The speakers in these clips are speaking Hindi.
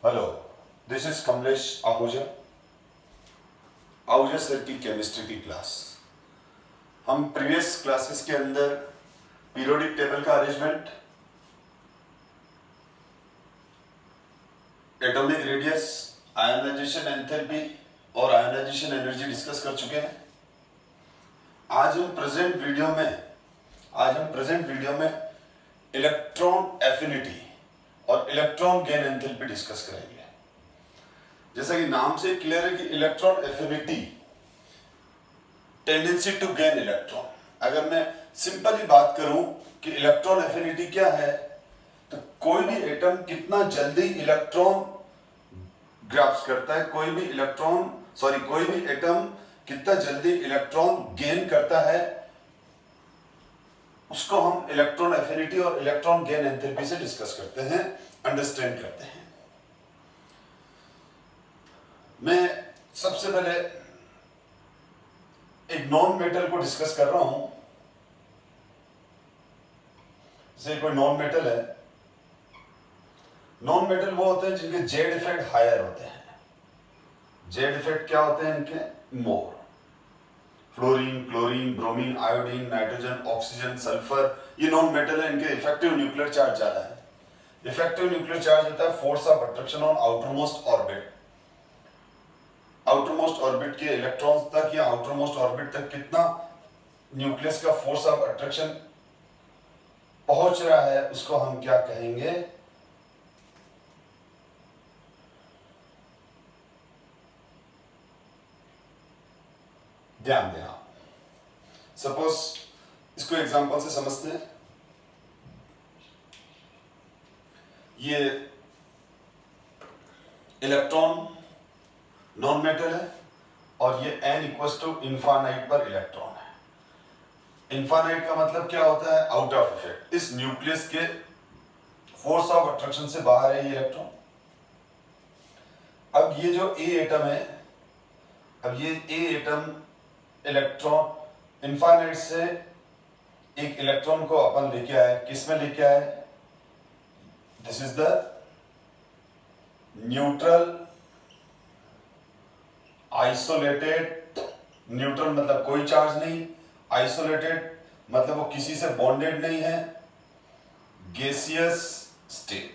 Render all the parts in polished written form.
Hello, this is Kamlesh Ahuja. Ahuja sir की केमिस्ट्री की क्लास। हम प्रीवियस क्लासेस के अंदर पीरियोडिक टेबल का arrangement, atomic radius, ionization enthalpy और आयोनाइजेशन एनर्जी डिस्कस कर चुके हैं। आज हम प्रेजेंट वीडियो में इलेक्ट्रॉन एफिनिटी और इलेक्ट्रॉन गेन एंथैल्पी डिस्कस करेंगे। जैसा कि नाम से क्लियर है कि electron affinity, tendency to gain electron. अगर मैं सिंपली बात करूं कि इलेक्ट्रॉन एफिनिटी क्या है, तो कोई भी एटम कितना जल्दी इलेक्ट्रॉन ग्रैब्स करता है, कोई भी एटम कितना जल्दी इलेक्ट्रॉन गेन करता है, उसको हम इलेक्ट्रॉन एफिनिटी और इलेक्ट्रॉन गेन एंथैल्पी से डिस्कस करते हैं, अंडरस्टैंड करते हैं। मैं सबसे पहले एक नॉन मेटल को डिस्कस कर रहा हूं। जैसे कोई नॉन मेटल है, नॉन मेटल वो होते हैं जिनके जेड इफेक्ट हायर होते हैं। जेड इफेक्ट क्या होते हैं इनके? More. Fluorine, chlorine, bromine, iodine, nitrogen, oxygen, sulphur, ये नॉन मेटल है। इनके इफेक्टिव न्यूक्लियर चार्ज ज्यादा है। इफेक्टिव न्यूक्लियर चार्ज होता है force of attraction on outermost orbit. Outermost orbit के इलेक्ट्रॉन्स तक या आउटरमोस्ट ऑर्बिट तक कितना न्यूक्लियस का फोर्स ऑफ अट्रैक्शन पहुंच रहा है, उसको हम क्या कहेंगे? ध्यान दें आप। सपोज इसको एग्जांपल से समझते हैं। ये इलेक्ट्रॉन नॉन मेटल है और ये n इक्वल्स टू इनफाइनाइट पर इलेक्ट्रॉन है। इनफाइनाइट का मतलब क्या होता है? Out of effect. इस न्यूक्लियस के फोर्स ऑफ अट्रैक्शन से बाहर है ये इलेक्ट्रॉन। अब ये जो ए एटम है, अब ये ए एटम इलेक्ट्रॉन इनफाइनाइट से एक इलेक्ट्रॉन को अपन लेके आए। किस में लेके आए? This is the neutral isolated. Neutral मतलब कोई चार्ज नहीं, आइसोलेटेड मतलब वो किसी से बॉन्डेड नहीं है, gaseous state.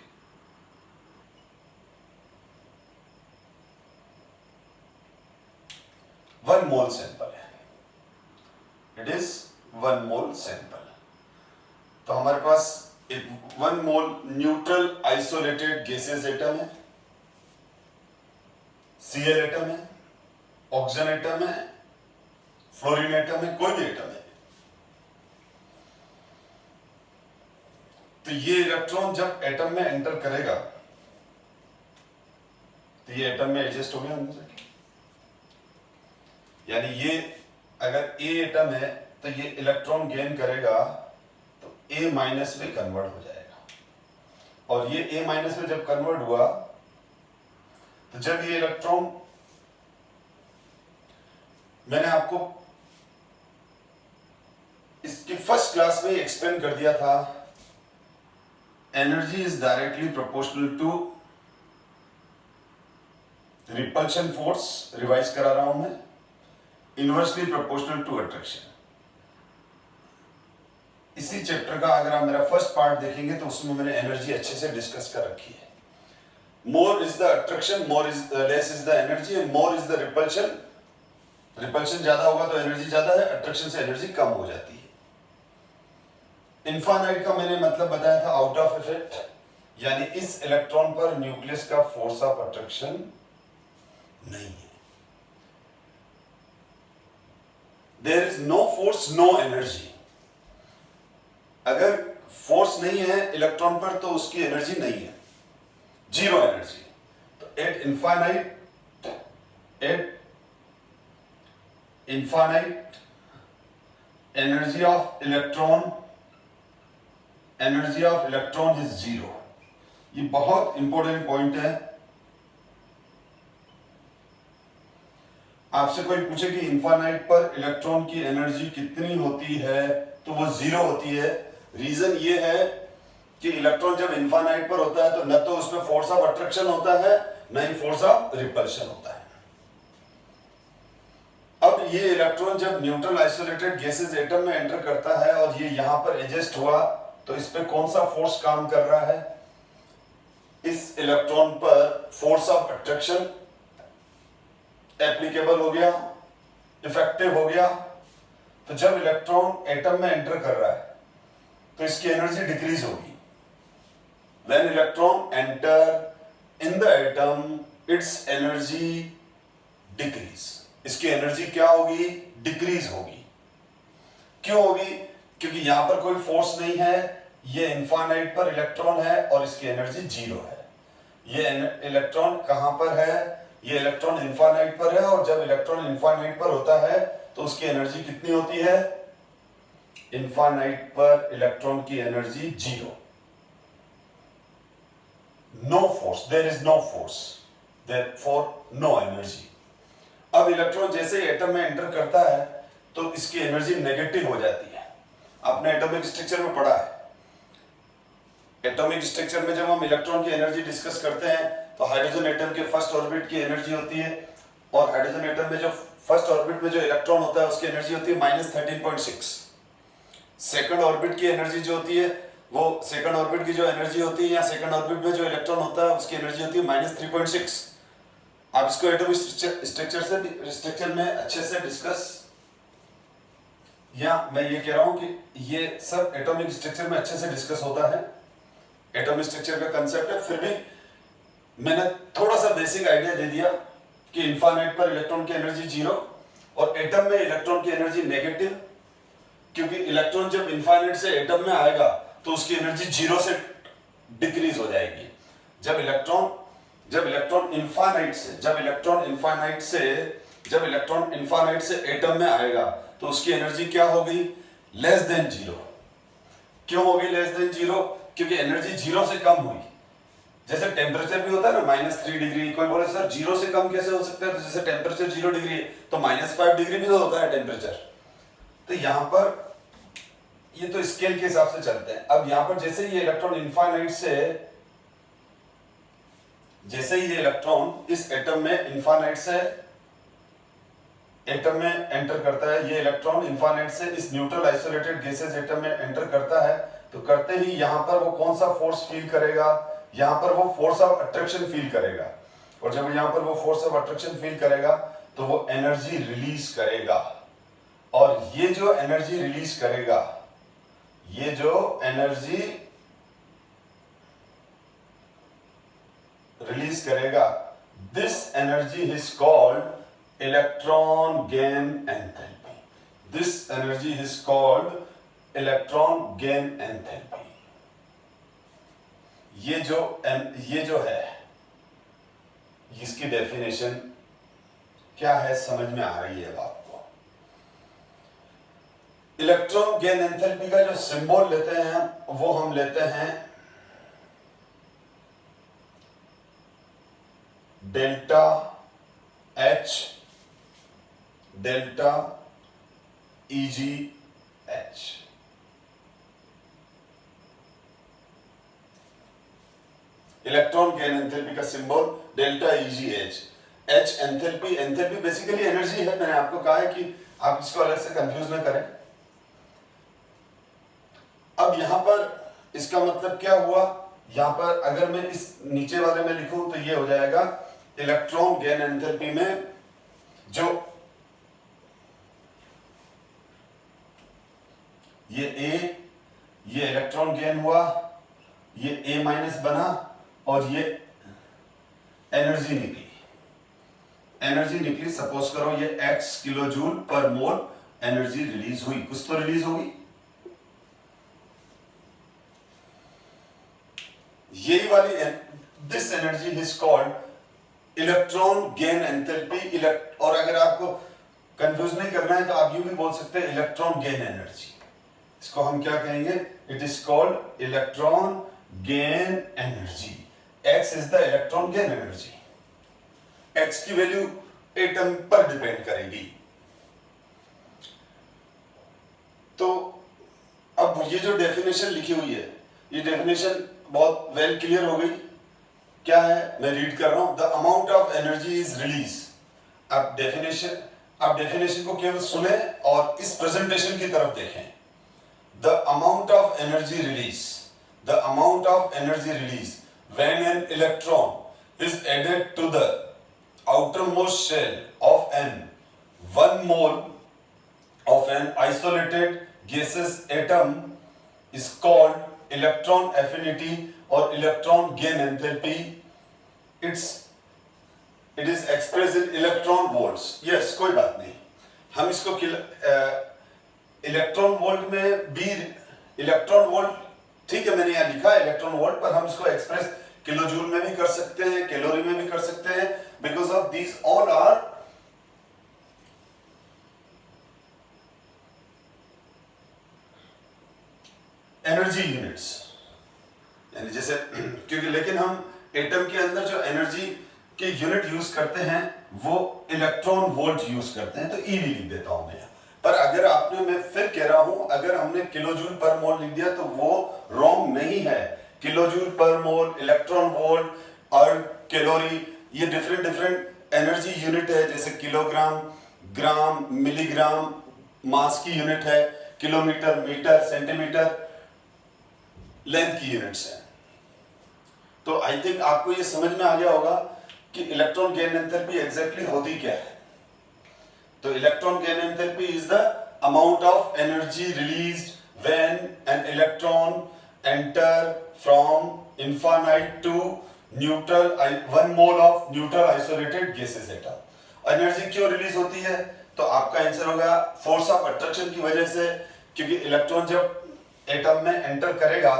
One mole sample है, it is one mole sample. तो हमारे पास एक one mole neutral isolated gaseous atom है, Cl एटम है, ऑक्सीजन एटम है, फ्लोरीन एटम है, कोई भी एटम है। तो ये इलेक्ट्रॉन जब एटम में एंटर करेगा तो ये एटम में एडजस्ट हो गया अंदर जाके। यानी ये अगर ए एटम है तो ये इलेक्ट्रॉन गेन करेगा तो ए माइनस में कन्वर्ट हो जाएगा। और ये ए माइनस में जब कन्वर्ट हुआ तो जब ये इलेक्ट्रॉन, मैंने आपको इसकी फर्स्ट क्लास में एक्सप्लेन कर दिया था, energy is directly proportional to repulsion force. Revise करा रहा हूं मैं, इनवर्सली प्रोपोर्शनल टू अट्रैक्शन। इसी चैप्टर का अगर आप मेरा फर्स्ट पार्ट देखेंगे तो उसमें मैंने एनर्जी अच्छे से डिस्कस कर रखी है। More is the attraction, less is the energy and more is the repulsion. Repulsion ज्यादा होगा तो एनर्जी ज्यादा है, अट्रैक्शन से एनर्जी कम हो जाती है। इनफाइनाइट का मैंने मतलब बताया था आउट ऑफ इफेक्ट, यानी इस इलेक्ट्रॉन पर न्यूक्लियस का फोर्स ऑफ अट्रैक्शन नहीं है। There is no force, no energy. अगर फोर्स नहीं है इलेक्ट्रॉन पर तो उसकी एनर्जी नहीं है, जीरो एनर्जी। तो at infinite energy of electron is zero. ये बहुत इंपॉर्टेंट पॉइंट है। आपसे कोई पूछे कि इनफाइनाइट पर इलेक्ट्रॉन की एनर्जी कितनी होती है तो वो जीरो होती है। रीजन ये है कि इलेक्ट्रॉन जब इनफाइनाइट पर होता है तो न तो उसमें फोर्स ऑफ अट्रैक्शन होता है न ही फोर्स ऑफ रिपल्शन होता है। अब ये इलेक्ट्रॉन जब न्यूट्रल आइसोलेटेड गैसेस एटम में एंटर करता है और ये यहां पर एडजस्ट हुआ तो इस पे कौन सा फोर्स काम कर रहा है? इस इलेक्ट्रॉन पर फोर्स ऑफ अट्रैक्शन एप्लीकेबल हो गया, इफेक्टिव हो गया। तो जब इलेक्ट्रॉन एटम में एंटर कर रहा है तो इसकी एनर्जी डिक्रीज होगी। When electron enter in the atom, its energy decrease. इसकी एनर्जी क्या होगी? डिक्रीज होगी। क्यों होगी? क्योंकि यहां पर कोई फोर्स नहीं है, ये इनफाइनाइट पर इलेक्ट्रॉन है और इसकी एनर्जी जीरो है। ये इलेक्ट्रॉन कहां पर है? ये इलेक्ट्रॉन इनफाइनाइट पर है और जब इलेक्ट्रॉन इनफाइनाइट पर होता है तो उसकी एनर्जी कितनी होती है? इनफाइनाइट पर इलेक्ट्रॉन की energy zero. No force, there is no force, therefore no energy. अब इलेक्ट्रॉन जैसे ही एटम में एंटर करता है तो इसकी एनर्जी नेगेटिव हो जाती है। आपने एटॉमिक स्ट्रक्चर में पढ़ा है। एटॉमिक स्ट्रक्चर में जब हम इलेक्ट्रॉन की एनर्जी डिस्कस करते हैं तो हाइड्रोजन एटम के फर्स्ट ऑर्बिट की एनर्जी होती है और हाइड्रोजन एटम में जो फर्स्ट ऑर्बिट में जो इलेक्ट्रॉन होता है उसकी एनर्जी होती है -13.6। सेकंड ऑर्बिट की एनर्जी जो होती है वो सेकंड ऑर्बिट की जो एनर्जी होती है या सेकंड ऑर्बिट में जो इलेक्ट्रॉन होता है उसकी एनर्जी होती है -3.6। आप इसको एटॉमिक स्ट्रक्चर में अच्छे से डिस्कस, या मैं ये कह रहा हूं कि ये सब एटॉमिक स्ट्रक्चर में अच्छे से डिस्कस होता है। एटॉमिक स्ट्रक्चर का कंसेप्ट है, फिर भी मैंने थोड़ा सा बेसिक आइडिया दे दिया कि इनफाइनाइट पर इलेक्ट्रॉन की एनर्जी जीरो और एटम में इलेक्ट्रॉन की एनर्जी नेगेटिव, क्योंकि इलेक्ट्रॉन जब इनफाइनाइट से एटम में आएगा तो उसकी एनर्जी जीरो से डिक्रीज हो जाएगी। जब इलेक्ट्रॉन इनफाइनाइट से एटम में आएगा तो उसकी एनर्जी क्या होगी? Less than zero. क्यों होगी लेस देन जीरो? क्योंकि एनर्जी जीरो से कम हुई। जैसे टेम्परेचर भी होता है ना -3 डिग्री, कोई बोले सर जीरो से कम कैसे हो सकता है? तो जैसे टेम्परेचर 0 डिग्री है तो -5 डिग्री भी तो होता है टेम्परेचर। तो यहां पर ये तो स्केल के हिसाब से चलते हैं। अब यहां पर जैसे ये इलेक्ट्रॉन इनफाइनाइट से, जैसे ये इलेक्ट्रॉन इस एटम में इनफाइनाइट से एटम में एंटर करता है, ये इलेक्ट्रॉन इनफाइनाइट से इस न्यूट्रल आइसोलेटेड गैसेस एटम में एंटर करता है, तो करते ही यहां पर वो कौन सा फोर्स फील करेगा? यहां पर वो फोर्स ऑफ अट्रैक्शन फील करेगा। और जब यहां पर वो फोर्स ऑफ अट्रैक्शन फील करेगा तो वो एनर्जी रिलीज करेगा। और ये जो एनर्जी रिलीज करेगा, ये जो एनर्जी रिलीज करेगा, this energy is called electron gain enthalpy. This energy is called electron gain enthalpy. ये जो है इसकी डेफिनेशन क्या है, समझ में आ रही है आपको? इलेक्ट्रॉन गेन एंथैल्पी का जो सिंबल लेते हैं वो हम लेते हैं delta H, delta EgH। Electron gain enthalpy का symbol delta EgH। H enthalpy, enthalpy basically energy है। मैंने आपको कहा है कि आप इसको अलग से कंफ्यूज ना करें। अब यहां पर इसका मतलब क्या हुआ? यहां पर अगर मैं इस नीचे वाले में लिखूं तो ये हो जाएगा इलेक्ट्रॉन गेन एंथैल्पी में जो ये इलेक्ट्रॉन गेन हुआ, ये A माइनस बना और ये एनर्जी निकली। सपोज करो ये x किलो जूल पर मोल एनर्जी रिलीज हुई, कुछ तो रिलीज होगी। यही वाली this energy is called electron gain enthalpy. और अगर आपको कंफ्यूज नहीं करना है तो आप यूं भी बोल सकते हैं इलेक्ट्रॉन गेन एनर्जी। इसको हम क्या कहेंगे? It is called electron gain energy. x is the electron gain energy. x की वैल्यू एटम पर डिपेंड करेगी। तो अब ये जो डेफिनेशन लिखी हुई है ये डेफिनेशन बहुत वेल क्लियर हो गई। क्या है, मैं रीड कर रहा हूं, the amount of energy is release. आप डेफिनेशन को केवल सुने और इस प्रेजेंटेशन की तरफ देखें। The amount of energy release, the amount of energy release when an electron is added to the outermost shell of an 1 mole of an isolated gaseous atom is called electron affinity or electron gain enthalpy. It is expressed in electron volts. Yes, कोई बात नहीं, हम इसको इलेक्ट्रॉन वोल्ट में भी, इलेक्ट्रॉन वोल्ट ठीक है, मैंने यहाँ लिखा है इलेक्ट्रॉन वोल्ट, पर हम इसको एक्सप्रेस किलो जूल में भी कर सकते हैं, कैलोरी में भी कर सकते हैं, because of these all are energy units. यानी जैसे क्योंकि लेकिन हम एटम के अंदर जो एनर्जी के यूनिट यूज करते हैं वो इलेक्ट्रॉन वोल्ट यूज करते हैं, तो ईवी लिख देता हूं मैं। पर अगर आपने, मैं फिर कह रहा हूं, अगर हमने किलो जूल पर मोल लिख दिया तो वो रॉन्ग नहीं है। किलो जूल पर मोल, इलेक्ट्रॉन वोल्ट और कैलोरी, ये डिफरेंट एनर्जी यूनिट है। जैसे किलोग्राम, ग्राम, मिलीग्राम मास की यूनिट है, किलोमीटर, मीटर, सेंटीमीटर लेंथ की यूनिट्स हैं। तो आई थिंक आपको ये समझ में आ गया होगा कि इलेक्ट्रॉन गेन एंथैल्पी एग्जैक्टली होती क्या है। तो electron gain enthalpy is the amount of energy released when an electron enter from infinite to neutral 1 mole of neutral isolated gases atom. Energy क्यों रिलीज होती है? तो आपका आंसर होगा फोर्स ऑफ अट्रैक्शन की वजह से, क्योंकि इलेक्ट्रॉन जब एटम में एंटर करेगा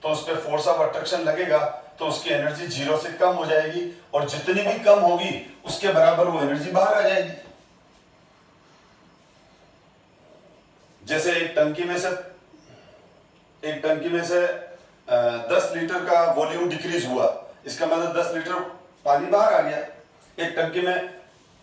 तो उस पर फोर्स ऑफ अट्रैक्शन लगेगा, तो उसकी एनर्जी 0 से कम हो जाएगी, और जितनी भी कम होगी उसके बराबर वो एनर्जी बाहर आ जाएगी। जैसे एक टंकी में से 10 लीटर का वॉल्यूम डिक्रीज हुआ, इसका मतलब 10 लीटर पानी बाहर आ गया। एक टंकी में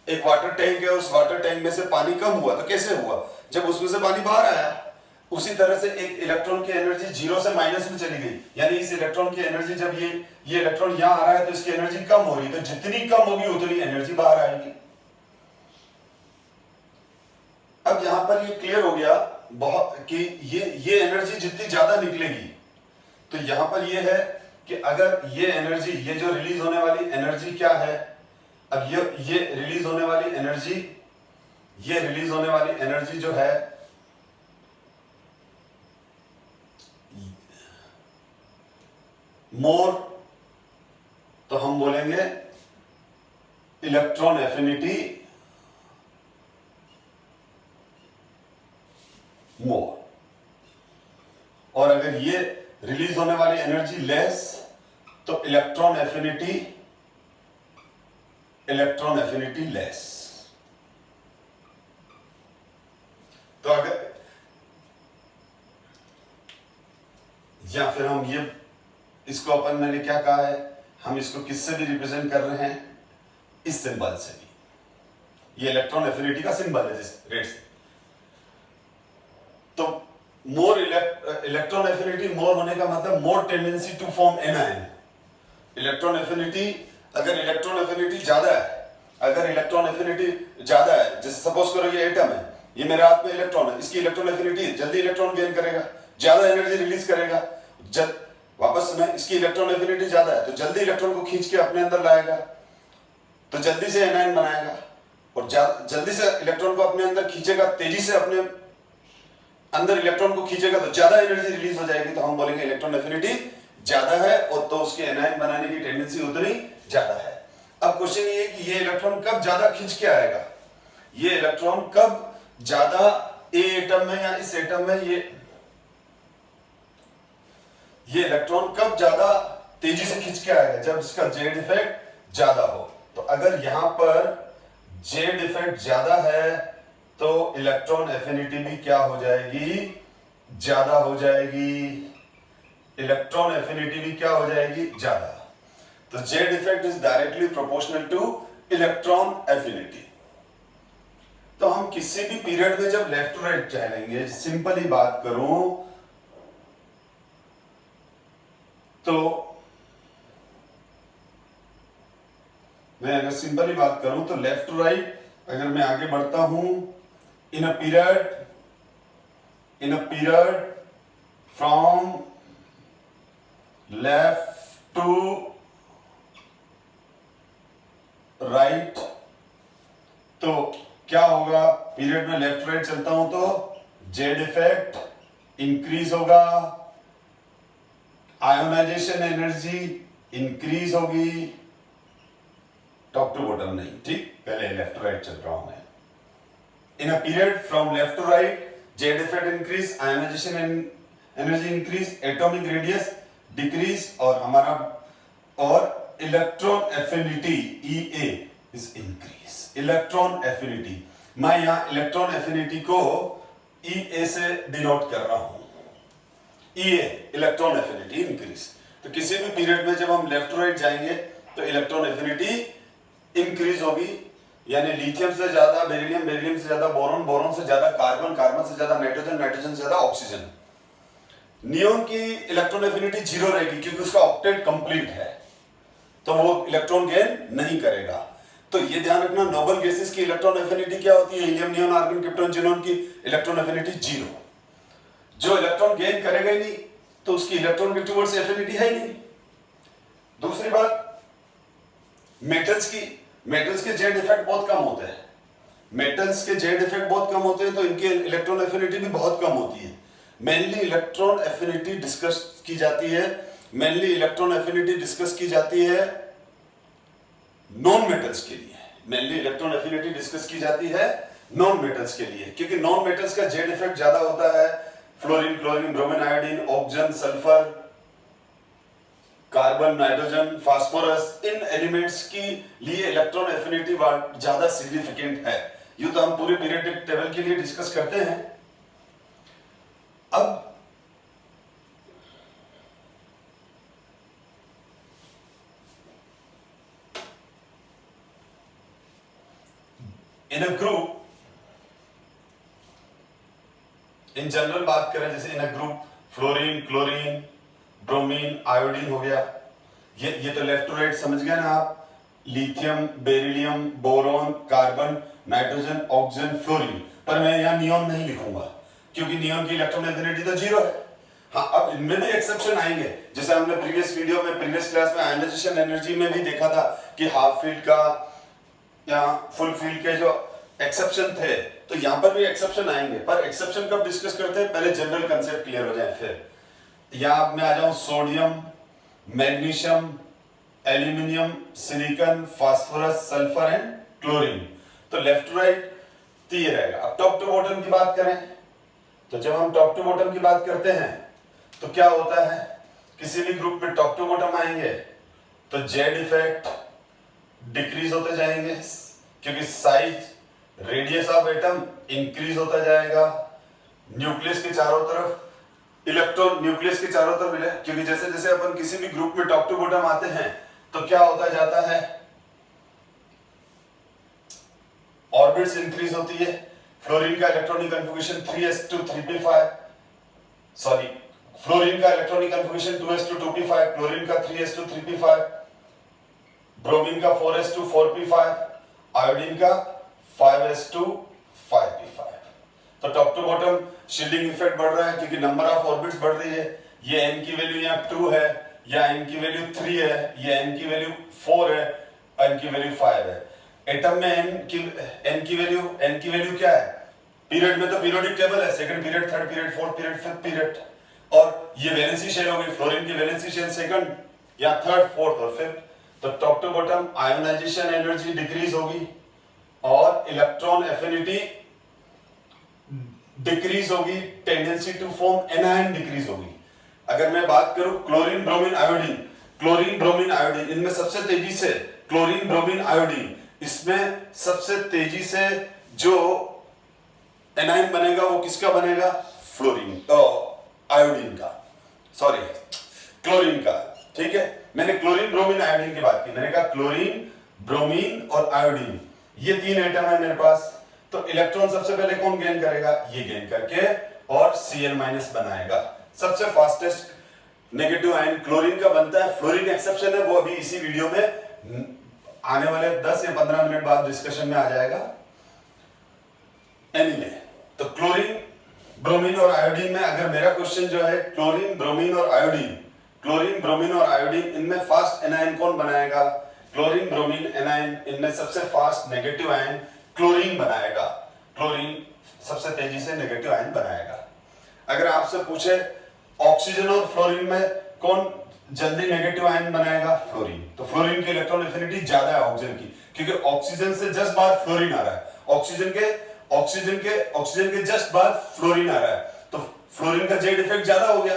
एक वाटर टैंक है, उस वाटर टैंक में से पानी कम हुआ, तो कैसे हुआ? जब उसमें से पानी बाहर आया। उसी तरह से एक इलेक्ट्रॉन की एनर्जी 0 से माइनस में चली गई, यानी इस इलेक्ट्रॉन की एनर्जी, जब ये इलेक्ट्रॉन यहां आ रहा है तो इसकी एनर्जी कम हो रही है, तो जितनी कम होगी उतनी एनर्जी बाहर आएगी। अब यहां पर ये क्लियर हो गया बहुत कि ये एनर्जी जितनी ज्यादा निकलेगी, तो यहां पर ये है कि अगर ये एनर्जी, ये जो रिलीज होने वाली एनर्जी क्या है, अब ये रिलीज होने वाली एनर्जी, ये रिलीज होने वाली एनर्जी जो है, मोर, तो हम बोलेंगे इलेक्ट्रॉन एफिनिटी मोर। और अगर ये रिलीज होने वाली एनर्जी लेस, तो इलेक्ट्रॉन एफिनिटी लेस। तो अगर, या फिर हम ये, इसको अपन, मैंने क्या कहा है, हम इसको किससे भी रिप्रेजेंट कर रहे हैं, इस सिंबल से भी। ये इलेक्ट्रॉन एफिनिटी का सिंबल है जिस रेट से। तो मोर इलेक्ट्रॉन एफिनिटी मोर होने का मतलब more tendency to form anion. Electron affinity, अगर इलेक्ट्रॉन एफिनिटी ज्यादा है, जैसे सपोज करो ये एटम है, ये मेरे हाथ में इलेक्ट्रॉन है, इसकी इलेक्ट्रॉन एफिनिटी जल्दी इलेक्ट्रॉन गेन करेगा, ज्यादा एनर्जी रिलीज करेगा। वापस सुना, इसकी इलेक्ट्रॉन एफिनिटी ज्यादा है तो जल्दी इलेक्ट्रॉन को खींच के अपने अंदर लाएगा, तो जल्दी से एनायन बनाएगा, और जल्दी से इलेक्ट्रॉन को अपने अंदर खींचेगा, तेजी से अपने अंदर इलेक्ट्रॉन को खींचेगा, तो ज्यादा एनर्जी रिलीज हो जाएगी, तो हम बोलेंगे इलेक्ट्रॉन एफिनिटी ज्यादा है, और तो उसके एनायन बनाने की टेंडेंसी उतनी ज्यादा है। अब क्वेश्चन ये है कि ये इलेक्ट्रॉन कब ज्यादा खींच के आएगा, ये इलेक्ट्रॉन कब ज्यादा ए एटम में या इस एटम में ये इलेक्ट्रॉन कब ज्यादा तेजी से खींच के आएगा, जब इसका जेड इफेक्ट ज्यादा हो। तो अगर यहां पर जेड इफेक्ट ज्यादा है तो इलेक्ट्रॉन एफिनिटी भी क्या हो जाएगी, ज्यादा हो जाएगी। इलेक्ट्रॉन एफिनिटी भी क्या हो जाएगी, ज्यादा। तो Z effect is directly proportional two electron affinity. तो हम किसी भी पीरियड में जब लेफ्ट टू राइट चलेंगे, सिंपल ही बात करूं, तो मैं अगर सिंपली बात करूं तो लेफ्ट टू राइट अगर मैं आगे बढ़ता हूं in a period from left to right, तो क्या होगा, पीरियड में लेफ्ट राइट चलता हूं तो जेड इफेक्ट इंक्रीज होगा, आयोनाइजेशन एनर्जी इंक्रीज होगी, टॉप टू बॉटम नहीं, ठीक, पहले लेफ्ट टू राइट चल रहा हूं मैं। In a period from left to right Z effect increase, ionization energy increase, atomic radius decrease और electron affinity EA is increase. Electron affinity, मैं यहां इलेक्ट्रॉन एफिनिटी को EA से डिनोट कर रहा हूं। EA electron affinity increase. तो किसी भी पीरियड में जब हम लेफ्ट टू राइट जाएंगे तो इलेक्ट्रॉन एफिनिटी इंक्रीज होगी, यानी लिथियम से ज्यादा बेरिलियम, बेरिलियम से ज्यादा बोरॉन, बोरॉन से ज्यादा कार्बन, कार्बन से ज्यादा नाइट्रोजन, नाइट्रोजन से ज्यादा ऑक्सीजन। नियोन की इलेक्ट्रॉन एफिनिटी 0 रहेगी क्योंकि उसका ऑक्टेट कंप्लीट है, तो वो इलेक्ट्रॉन गेन नहीं करेगा। तो ये ध्यान रखना, नोबल गैसेस की इलेक्ट्रॉन एफिनिटी क्या होती है, helium, neon, argon, krypton, xenon की इलेक्ट्रॉन एफिनिटी 0। जो इलेक्ट्रॉन गेन करेगा ही नहीं तो उसकी इलेक्ट्रॉन के टुवर्ड्स एफिनिटी है ही नहीं। दूसरी बात, मेटल्स के जेड इफेक्ट बहुत कम होते हैं, मेटल्स के जेड इफेक्ट बहुत कम होते हैं, तो इनके इलेक्ट्रॉन एफिनिटी भी बहुत कम होती है। मेनली इलेक्ट्रॉन एफिनिटी डिस्कस की जाती है नॉन मेटल्स के लिए, मेनली इलेक्ट्रॉन एफिनिटी डिस्कस की जाती है नॉन मेटल्स के लिए, क्योंकि नॉन मेटल्स का जेड इफेक्ट ज्यादा होता है। Fluorine, chlorine, bromine, iodine, oxygen, sulphur, carbon, nitrogen, phosphorus, इन एलिमेंट्स की लिए इलेक्ट्रॉन एफिनिटी ज्यादा सिग्निफिकेंट है। ये तो हम पूरे पीरियोडिक टेबल के लिए डिस्कस करते हैं। अब इन अ ग्रुप, इन जनरल बात करें, जैसे in a group fluorine, chlorine, bromine, iodine हो गया, ये तो लेफ्ट टू राइट समझ गए ना आप। Lithium, beryllium, boron, carbon, nitrogen, oxygen, fluorine. पर मैं यहां नियोन नहीं लिखूंगा क्योंकि नियोन की इलेक्ट्रॉन एफिनिटी तो 0 है। हाँ, अब इनमें भी एक्सेप्शन आएंगे, जैसे हमने प्रीवियस क्लास में आयोनाइजेशन एनर्जी में भी देखा था कि हाफ फील्ड का या फुल फील्ड के जो एक्सेप्शन थे, तो यहां पर भी एक्सेप्शन आएंगे। पर एक्सेप्शन कब डिस्कस करते हैं, पहले जनरल कंसेप्ट क्लियर हो जाए। फिर यहां मैं आ जाऊं, sodium, magnesium, aluminium, silicon, phosphorus, sulphur and chlorine. तो लेफ्ट टू राइट तो ये रहेगा। अब टॉप टू बॉटम की बात करें, तो जब हम टॉप टू बॉटम की बात करते हैं तो क्या होता है, किसी भी ग्रुप में टॉप टू बॉटम आएंगे तो जेड इफेक्ट डिक्रीज होते जाएंगे क्योंकि size, radius of atom increase होता जाएगा। न्यूक्लियस के चारों तरफ इलेक्ट्रॉन, न्यूक्लियस के चारों तरफ मिले, क्योंकि जैसे जैसे अपन किसी भी ग्रुप में टॉप टू बॉटम आते हैं तो क्या होता जाता है, ऑर्बिट्स इंक्रीज होती है। फ्लोरीन का electronic configuration 3s2 3p5, sorry, fluorine का electronic configuration 2s2 2p5, chlorine का 3s2 3p5, ब्रोमीन का 4s2 4p5, आयोडीन का 5s2 5p5। तो top to bottom shielding effect बढ़ रहा है क्योंकि नंबर ऑफ ऑर्बिट्स बढ़ रही है। ये n की वैल्यू यहाँ 2 है, या n की वैल्यू 3 है, या n की वैल्यू 4 है, n की वैल्यू 5 है। एटम में n की वैल्यू क्या है, पीरियड में तो पीरियोडिक टेबल है, second period, third period, fourth period, fifth period, और ये वैलेंसी शेल होगी, फ्लोरीन की वैलेंसी शेल सेकंड या थर्ड, फोर्थ और फिफ्थ। तो top to bottom ionization energy decrease होगी और इलेक्ट्रॉन एफिनिटी डिक्रीज होगी, tendency to form anion decrease होगी। अगर मैं बात करूं क्लोरीन, ब्रोमीन, आयोडीन, इनमें सबसे तेजी से क्लोरीन, ब्रोमीन, आयोडीन, इसमें सबसे तेजी से जो एनायन बनेगा वो किसका बनेगा, फ्लोरीन, आयोडीन का, सॉरी, क्लोरीन का। ठीक है, मैंने क्लोरीन, ब्रोमीन, आयोडीन की बात की, मैंने कहा क्लोरीन, ब्रोमीन और आयोडीन, ये 3 एटम है मेरे पास। तो इलेक्ट्रॉन सबसे पहले कौन गेन करेगा, ये गेन करके और Cl- बनाएगा। सबसे फास्टेस्ट नेगेटिव आयन क्लोरीन का बनता है, फ्लोरीन एक्सेप्शन है, वो अभी इसी वीडियो में आने वाले 10 या 15 मिनट बाद डिस्कशन में आ जाएगा। एनीवे, तो क्लोरीन, ब्रोमीन और आयोडीन में अगर मेरा क्वेश्चन जो है क्लोरीन, ब्रोमीन और आयोडीन, क्लोरीन, ब्रोमीन और आयोडीन, इनमें फास्ट एनायन कौन बनाएगा? क्लोरीन, ब्रोमीन, एनायन, इनमें सबसे फास्ट नेगेटिव आयन क्लोरीन बनाएगा। क्लोरीन सबसे तेजी से नेगेटिव आयन बनाएगा। अगर आपसे पूछे ऑक्सीजन और फ्लोरीन में कौन जल्दी नेगेटिव आयन बनाएगा? फ्लोरीन। तो फ्लोरीन की इलेक्ट्रॉन एफिनिटी ज्यादा है ऑक्सीजन की, क्योंकि ऑक्सीजन से जस्ट बाद फ्लोरीन आ रहा है, ऑक्सीजन के जस्ट बाद फ्लोरीन आ रहा है, तो फ्लोरीन का जेड इफेक्ट ज्यादा हो गया,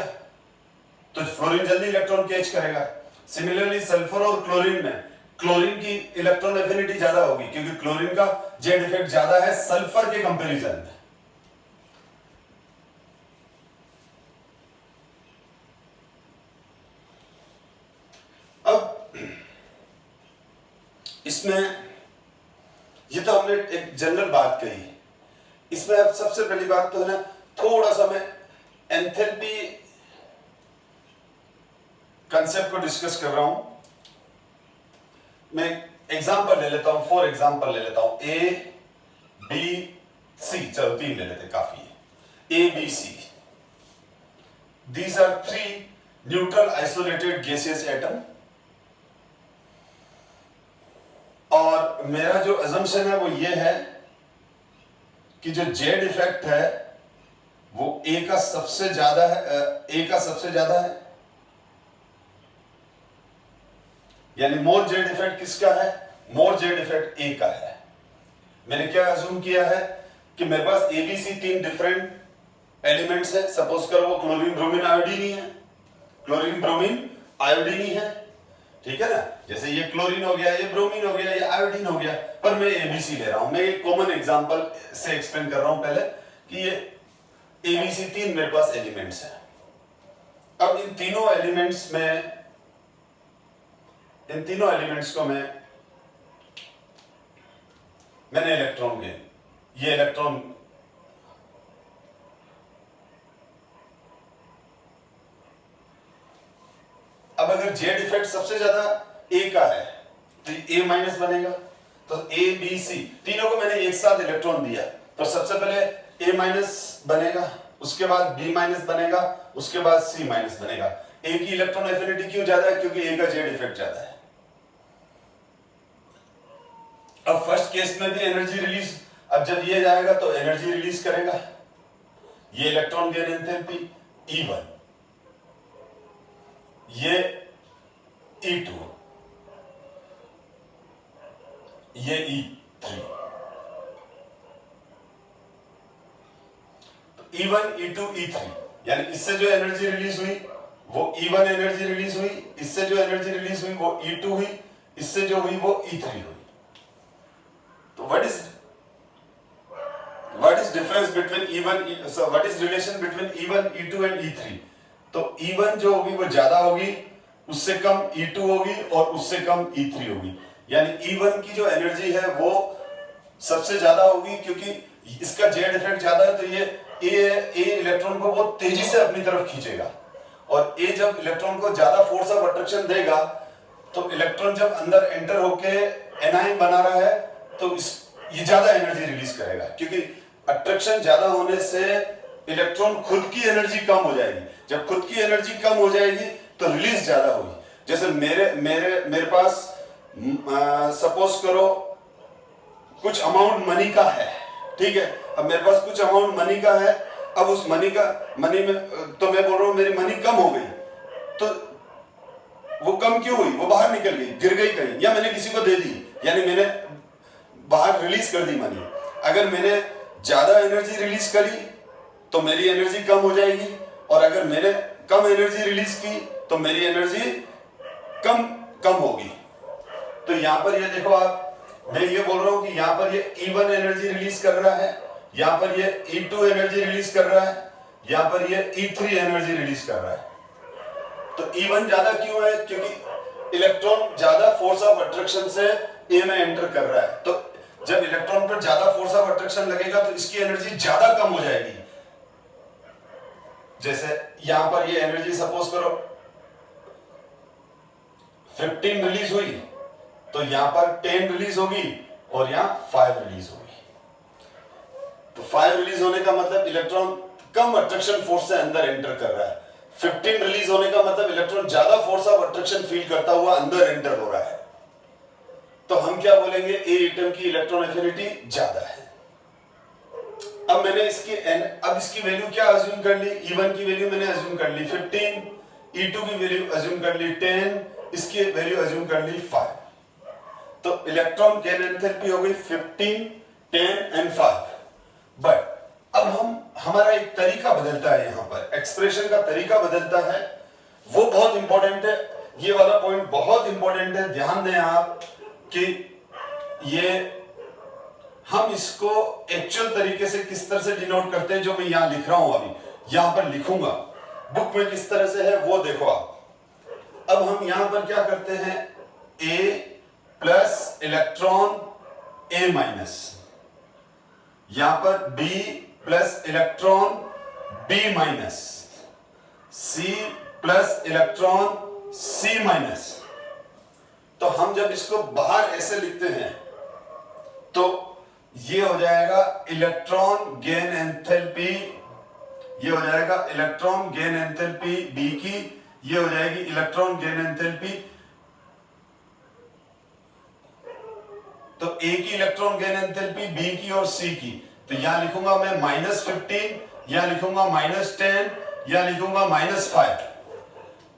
तो फ्लोरीन जल्दी इलेक्ट्रॉन कैच करेगा। सिमिलरली सल्फर और क्लोरीन में क्लोरीन की इलेक्ट्रॉन एफिनिटी ज्यादा होगी, क्योंकि क्लोरीन का जेड इफेक्ट ज्यादा है सल्फर के कंपैरिजन में। अब इसमें ये तो हमने एक जनरल बात कही, इसमें अब सबसे पहली बात तो है ना, थोड़ा सा मैं एंथैल्पी कंसेप्ट को डिस्कस कर रहा हूं। मैं एग्जांपल ले लेता हूं, फॉर एग्जांपल ले लेता हूं, ए बी सी, चलो 3 ले लेते, काफी है। A B C, these are 3 neutral isolated gaseous atom, और मेरा जो अजम्पशन है वो ये है कि जो जेड इफेक्ट है वो ए का सबसे ज्यादा है, यानी मोर जेड इफेक्ट किसका है? मोर जेड इफेक्ट ए का है। मैंने क्या अज्यूम किया है कि मेरे पास एबीसी 3 डिफरेंट एलिमेंट्स है, सपोज करो वो क्लोरीन, ब्रोमीन, आयोडीन ही है, क्लोरीन, ब्रोमीन, आयोडीन ही है, ठीक है ना। जैसे ये क्लोरीन हो गया, ये ब्रोमीन हो गया, ये आयोडीन हो गया, पर मैं एबीसी ले रहा हूं। मैं एक कॉमन एग्जांपल से एक्सप्लेन कर रहा हूं पहले कि ये एबीसी 3 मेरे पास एलिमेंट्स है। अब इन तीनों एलिमेंट्स को मैंने इलेक्ट्रॉन के, ये इलेक्ट्रॉन अब अगर जेड इफेक्ट सबसे ज्यादा ए का है तो ए माइनस बनेगा, तो ए बी सी तीनों को मैंने एक साथ इलेक्ट्रॉन दिया, तो सबसे पहले ए माइनस बनेगा, उसके बाद बी माइनस बनेगा, उसके बाद सी माइनस बनेगा। ए की इलेक्ट्रॉन एफिनिटी क्यों ज्यादा है? क्योंकि ए का जेड इफेक्ट ज्यादा है। अब फर्स्ट केस में भी एनर्जी रिलीज, अब जब ये जाएगा तो एनर्जी रिलीज करेगा, ये इलेक्ट्रॉन गेन एंथैल्पी E1, ये E2, ये E3। तो E1, E2, E3, यानी इससे जो एनर्जी रिलीज हुई वो E1 एनर्जी रिलीज हुई, इससे जो एनर्जी रिलीज हुई वो E2 हुई, इससे जो हुई वो E3 हुई। तो what is difference between E1, so what is relation between E1, E2 and E3? तो E1 जो होगी वो ज्यादा होगी, उससे कम E2 होगी और उससे कम E3 होगी, यानी E1 की जो एनर्जी है वो सबसे ज्यादा होगी, क्योंकि इसका जेड इफेक्ट ज्यादा है, तो ये ए इलेक्ट्रॉन को बहुत तेजी से अपनी तरफ खींचेगा, और ए जब इलेक्ट्रॉन को ज्यादा फोर्स ऑफ अट्रैक्शन देगा तो इलेक्ट्रॉन जब अंदर एंटर होके एनायन बना रहा है तो ये ज्यादा एनर्जी रिलीज करेगा, क्योंकि अट्रैक्शन ज्यादा होने से इलेक्ट्रॉन खुद की एनर्जी कम हो जाएगी। जब खुद की एनर्जी कम हो जाएगी तो रिलीज ज्यादा होगी। जैसे मेरे पास सपोज करो कुछ अमाउंट मनी का है, ठीक है, अब मेरे पास कुछ अमाउंट मनी का है, अब उस मनी में तो मैं बोल रहा हूं मेरी मनी कम हो गई, तो वो कम क्यों हुई? वो बाहर निकल गई, गिर गई कहीं, या मैंने किसी को दे दी, यानी मैंने बाहर रिलीज कर दी मनी। अगर मैंने ज्यादा एनर्जी रिलीज करी तो मेरी एनर्जी कम हो जाएगी, और अगर मैंने कम एनर्जी रिलीज की तो मेरी एनर्जी कम होगी। तो यहां पर ये देखो आप, मैं ये बोल रहा हूं कि यहां पर ये E1 एनर्जी रिलीज कर रहा है, यहां पर ये E2 एनर्जी रिलीज कर रहा है, यहां पर ये E3 एनर्जी रिलीज कर रहा है। तो E1 ज्यादा क्यों है? क्योंकि इलेक्ट्रॉन ज्यादा फोर्स ऑफ अट्रैक्शन से ए में एंटर कर रहा है, तो जब इलेक्ट्रॉन पर ज्यादा फोर्स ऑफ अट्रैक्शन लगेगा तो इसकी एनर्जी ज्यादा कम हो जाएगी। जैसे यहां पर ये एनर्जी सपोज करो 15 रिलीज हुई तो यहां पर 10 रिलीज होगी और यहां 5 रिलीज होगी। तो 5 रिलीज होने का मतलब इलेक्ट्रॉन कम अट्रैक्शन फोर्स से अंदर एंटर कर रहा है। 15 रिलीज होने का मतलब इलेक्ट्रॉन ज्यादा फोर्स ऑफ अट्रैक्शन फील करता हुआ अंदर एंटर हो रहा है। तो हम क्या बोलेंगे, ए एटम की इलेक्ट्रॉन एफिनिटी ज्यादा है। अब मैंने इसकी वैल्यू क्या अज्यूम कर ली, E1 की वैल्यू मैंने अज्यूम कर ली 15, E2 की वैल्यू अज्यूम कर ली 10, इसकी वैल्यू अज्यूम कर ली 5। तो इलेक्ट्रॉन गेन एंथैल्पी हो गई 15, 10 एंड 5। बट अब हमारा एक तरीका बदलता है, यहां पर एक्सप्रेशन का तरीका बदलता है, वो बहुत इंपॉर्टेंट है। ये वाला पॉइंट बहुत इंपॉर्टेंट है, ध्यान दें आप कि ये हम इसको एक्चुअल तरीके से किस तरह से डिनोट करते हैं, जो मैं यहां लिख रहा हूं, अभी यहां पर लिखूंगा, बुक में किस तरह से है वो देखो आप। अब हम यहां पर क्या करते हैं, A plus electron A minus, यहां पर B plus electron B minus, C plus electron C minus. तो हम जब इसको बाहर ऐसे लिखते हैं तो ये हो जाएगा इलेक्ट्रॉन गेन एंथैल्पी, ये हो जाएगा इलेक्ट्रॉन गेन एंथैल्पी B की, ये हो जाएगी इलेक्ट्रॉन गेन एंथैल्पी। तो A की इलेक्ट्रॉन गेन एंथैल्पी, B की और C की। तो यहां लिखूंगा मैं -15, यहां लिखूंगा -10, यहां लिखूंगा -5।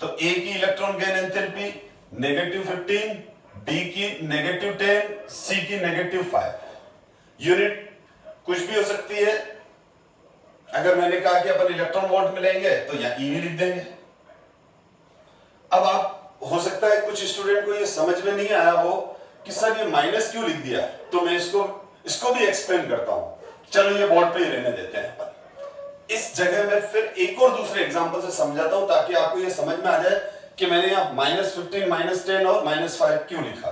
तो A की इलेक्ट्रॉन गेन एंथैल्पी -15, B की -10, C की -5। यूनिट कुछ भी हो सकती है। अगर मैंने कहा कि अपन इलेक्ट्रॉन वोल्ट में लेंगे तो यहां EV लिख देंगे। अब आप, हो सकता है कुछ स्टूडेंट को ये समझ में नहीं आया हो कि सर ये माइनस क्यों लिख दिया, तो मैं इसको भी एक्सप्लेन करता हूं। चलो ये बोर्ड पे ही रहने देते हैं। इस जगह में फिर एक और दूसरे एग्जांपल से समझाता हूं ताकि आपको ये समझ में आ जाए कि मैंने यहाँ -15, -10 और -5 क्यों लिखा।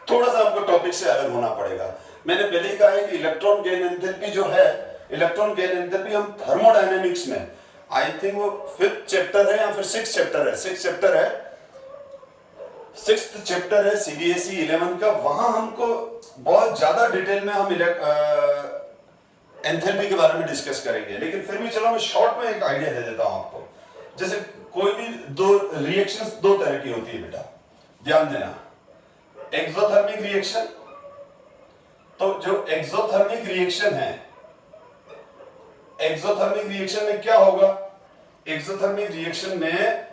थोड़ा सा आपको टॉपिक से अलग होना पड़ेगा। मैंने पहले ही कहा है कि इलेक्ट्रॉन गेन एंथैल्पी जो है, इलेक्ट्रॉन गेन एंथैल्पी हम थर्मोडायनेमिक्स में, आई थिंक वो 5th चैप्टर है या फिर 6th चैप्टर है, 6th चैप्टर है CBSE 11 का। वहां हमको बहुत ज्यादा डिटेल में हम एंथैल्पी के बारे में डिस्कस करेंगे, लेकिन फिर भी चलो मैं शॉर्ट में एक आइडिया दे देता हूं आपको। जैसे कोई भी दो रिएक्शंस दो तरह की होती है बेटा, ध्यान देना। एक्सोथर्मिक रिएक्शन, तो जो एक्सोथर्मिक रिएक्शन है, एक्सोथर्मिक रिएक्शन में क्या होगा, एक्सोथर्मिक रिएक्शन में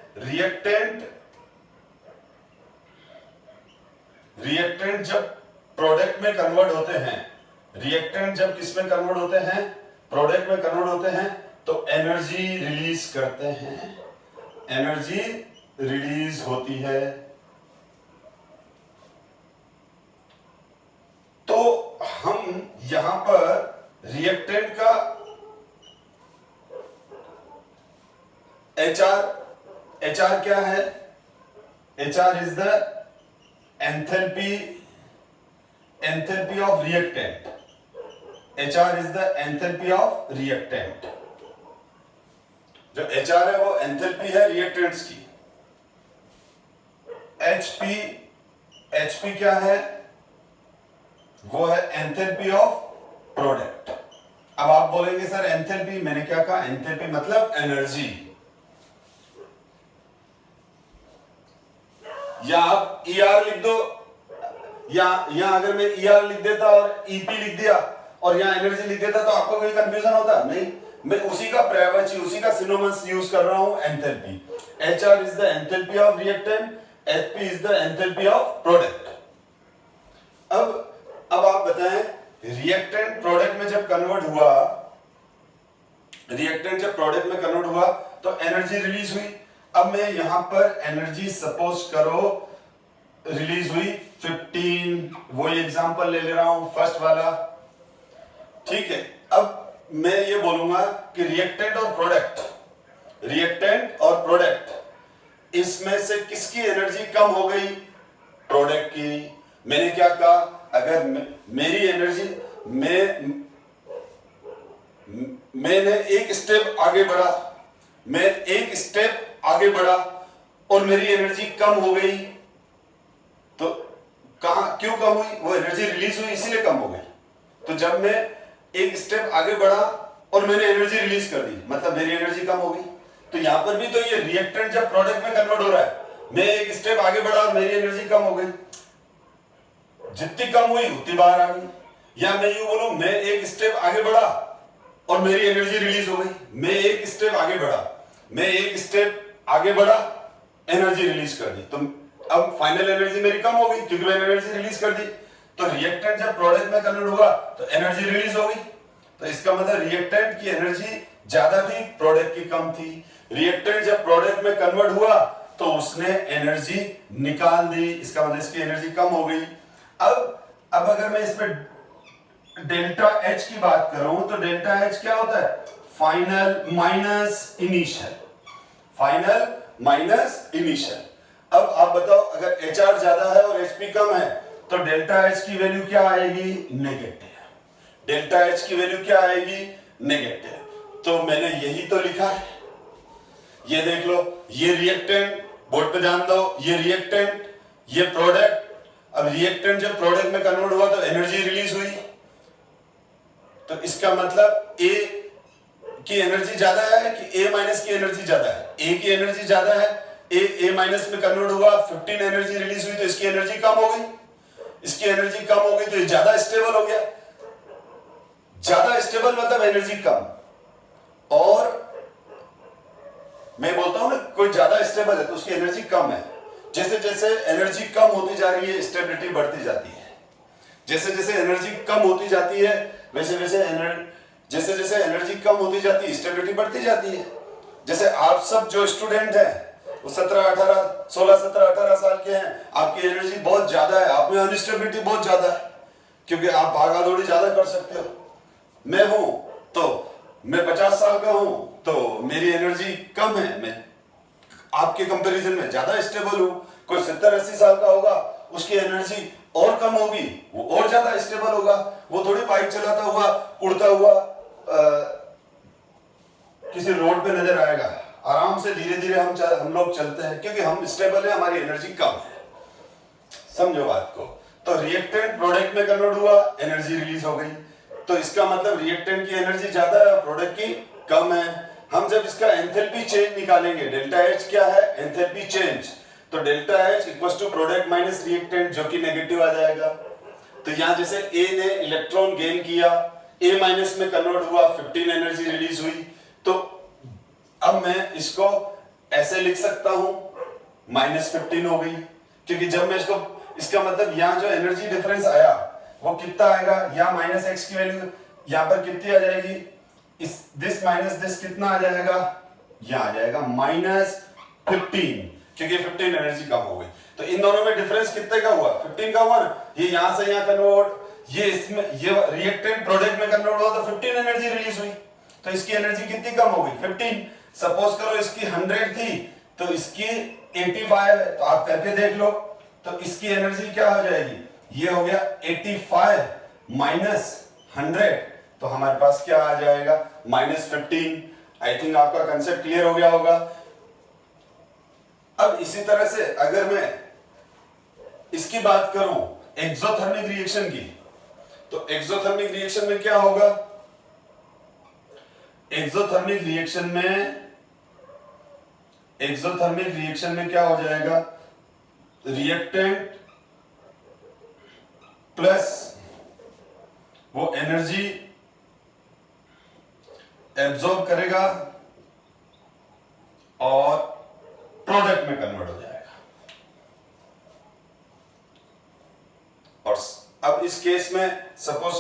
रिएक्टेंट जब प्रोडक्ट में कन्वर्ट होते हैं, रिएक्टेंट जब किस में कन्वर्ट होते हैं, प्रोडक्ट में कन्वर्ट होते हैं, तो एनर्जी रिलीज करते हैं, एनर्जी रिलीज होती है। तो हम यहां पर रिएक्टेंट का HR क्या है, HR is the enthalpy of reactant, HR is the enthalpy of reactant. जो HR है वो एंथैल्पी है रिएक्टेंट्स की। HP क्या है, वो है एंथैल्पी ऑफ प्रोडक्ट। अब आप बोलेंगे सर एंथैल्पी, मैंने क्या कहा, एंथैल्पी मतलब एनर्जी। या आप ER लिख दो, या अगर मैं ER लिख देता और EP लिख दिया और यहां एनर्जी लिख देता तो आपको कोई कंफ्यूजन होता नहीं। मैं उसी का पर्यायवाची, उसी का सिनोनिम्स यूज कर रहा हूं, enthalpy. HR is the enthalpy of reactant, HP is the enthalpy of product. अब आप बताएं, रिएक्टेंट प्रोडक्ट में जब कन्वर्ट हुआ, रिएक्टेंट जब प्रोडक्ट में कन्वर्ट हुआ तो एनर्जी रिलीज हुई। अब मैं यहां पर एनर्जी सपोज करो रिलीज हुई 15, वही एग्जांपल ले रहा हूं फर्स्ट वाला, ठीक है। अब मैं ये बोलूंगा कि रिएक्टेंट और प्रोडक्ट इसमें से किसकी एनर्जी कम हो गई, प्रोडक्ट की। मैंने क्या कहा, अगर मेरी एनर्जी, मैंने एक स्टेप आगे बढ़ा और मेरी एनर्जी कम हो गई, तो क्यों कम हुई? वो एनर्जी रिलीज हुई इसीलिए कम हो गई। तो जब मैं एक स्टेप आगे बढ़ा और मैंने एनर्जी रिलीज कर दी, मतलब मेरी एनर्जी कम हो गई। तो यहां पर भी तो ये रिएक्टेंट जब प्रोडक्ट में कन्वर्ट हो रहा है, मैं एक स्टेप आगे बढ़ा और मेरी एनर्जी कम हो गई, जितनी कम हुई उतनी बाहर आ गई। या मैं यूं बोलूं, मैं एक स्टेप आगे बढ़ा और मेरी एनर्जी रिलीज हो गई। मैं एक स्टेप आगे बढ़ा, एनर्जी रिलीज कर दी, तो अब फाइनल एनर्जी मेरी कम हो गई क्योंकि मैंने एनर्जी रिलीज कर दी। तो रिएक्टेंट जब प्रोडक्ट में कन्वर्ट हुआ तो एनर्जी रिलीज हो गई। तो इसका मतलब रिएक्टेंट की एनर्जी ज्यादा थी, प्रोडक्ट की कम थी। रिएक्टेंट जब प्रोडक्ट में कन्वर्ट हुआ तो उसने एनर्जी निकाल दी, इसका मतलब इसकी एनर्जी कम हो गई। अब अगर मैं इसमें डेल्टा एच की बात करूं तो डेल्टा एच क्या होता है? Final minus initial. Final minus initial. अब आप बताओ, अगर एच आर ज्यादा है और एचपी कम है तो डेल्टा एच की वैल्यू क्या आएगी? नेगेटिव। डेल्टा एच की वैल्यू क्या आएगी? नेगेटिव। तो मैंने यही तो लिखा है, ये देख लो, ये रिएक्टेंट, बोर्ड पे ध्यान दो, ये रिएक्टेंट, ये प्रोडक्ट। अब रिएक्टेंट जब प्रोडक्ट में कन्वर्ट हुआ तो एनर्जी रिलीज हुई, तो इसका मतलब ए की एनर्जी ज्यादा है कि ए माइनस की एनर्जी ज्यादा है? ए की एनर्जी ज्यादा है, ए माइनस में कन्वर्ट हुआ, 15 एनर्जी रिलीज हुई, तो इसकी एनर्जी कम हो गई। इसकी एनर्जी कम हो गई तो ये ज्यादा स्टेबल हो गया। ज्यादा स्टेबल मतलब एनर्जी कम। और मैं बोलता हूं ना, कोई ज्यादा स्टेबल है तो उसकी एनर्जी कम है। जैसे जैसे एनर्जी कम होती जा रही है, स्टेबिलिटी बढ़ती जाती है। जैसे जैसे एनर्जी कम होती जाती है, वैसे वैसे एनर्जी कम होती जाती है, स्टेबिलिटी बढ़ती जाती है। जैसे आप सब जो स्टूडेंट हैं, वो 16-17-18 साल के हैं, आपकी एनर्जी बहुत ज्यादा है, आप में अनस्टेबिलिटी बहुत ज्यादा है क्योंकि आप भागा दौड़ी ज्यादा कर सकते हो। मैं हूं तो मैं 50 साल का हूं तो मेरी एनर्जी कम है, मैं आपके कंपैरिजन में ज्यादा स्टेबल हूं। कोई 70-80 साल का होगा, उसकी एनर्जी और कम होगी, वो और ज्यादा स्टेबल होगा। वो थोड़ी बाइक चलाता हुआ, उड़ता हुआ किसी रोड पे नजर आएगा। आराम से धीरे धीरे हम लोग चलते हैं क्योंकि हम स्टेबल है, हमारी एनर्जी कम है। समझो बात को। तो रिएक्टेंट प्रोडक्ट में कन्वर्ट हुआ, एनर्जी रिलीज हो गई, तो इसका मतलब रिएक्टेंट की एनर्जी ज्यादा है, प्रोडक्ट की कम है। हम जब इसका एंथैल्पी चेंज निकालेंगे, डेल्टा एच क्या है? Enthalpy change. तो delta H equals to product minus reactant, जो कि नेगेटिव आ जाएगा। तो यहां जैसे ए ने इलेक्ट्रॉन गेन किया, ए माइनस में कन्वर्ट हुआ, 15 एनर्जी रिलीज हुई, तो अब मैं इसको ऐसे लिख सकता हूं, -15 हो गई, क्योंकि जब मैं इसका मतलब यहां जो एनर्जी डिफरेंस आया वो कितना आएगा? यहाँ माइनस एक्स की वैल्यू यहां पर कितनी आ जाएगी? दिस माइनस दिस कितना आ जाएगा? यहां आ जाएगा -15, क्योंकि 15 एनर्जी कम हो गई। तो इन दोनों में डिफरेंस कितने का हुआ? 15 का हुआ ना। ये यहां से यहां कन्वर्ट, ये इसमें, ये रिएक्टेंट प्रोडक्ट में कन्वर्ट हुआ तो 15 एनर्जी रिलीज हुई, तो इसकी एनर्जी कितनी कम हो गई? 15। सपोज करो इसकी 100 थी तो इसकी 85 है, तो आप करके देख लो, तो इसकी एनर्जी क्या हो जाएगी? ये हो गया 85 माइनस 100, तो हमारे पास क्या आ जाएगा? -15। आई थिंक आपका कंसेप्ट क्लियर हो गया होगा। अब इसी तरह से अगर मैं इसकी बात करूं एक्सोथर्मिक रिएक्शन की, तो एक्सोथर्मिक रिएक्शन में क्या होगा? एक्सोथर्मिक रिएक्शन में क्या हो जाएगा? रिएक्टेंट प्लस वो एनर्जी एब्जॉर्ब करेगा और प्रोडक्ट में कन्वर्ट हो जाएगा। और अब इस केस में सपोज,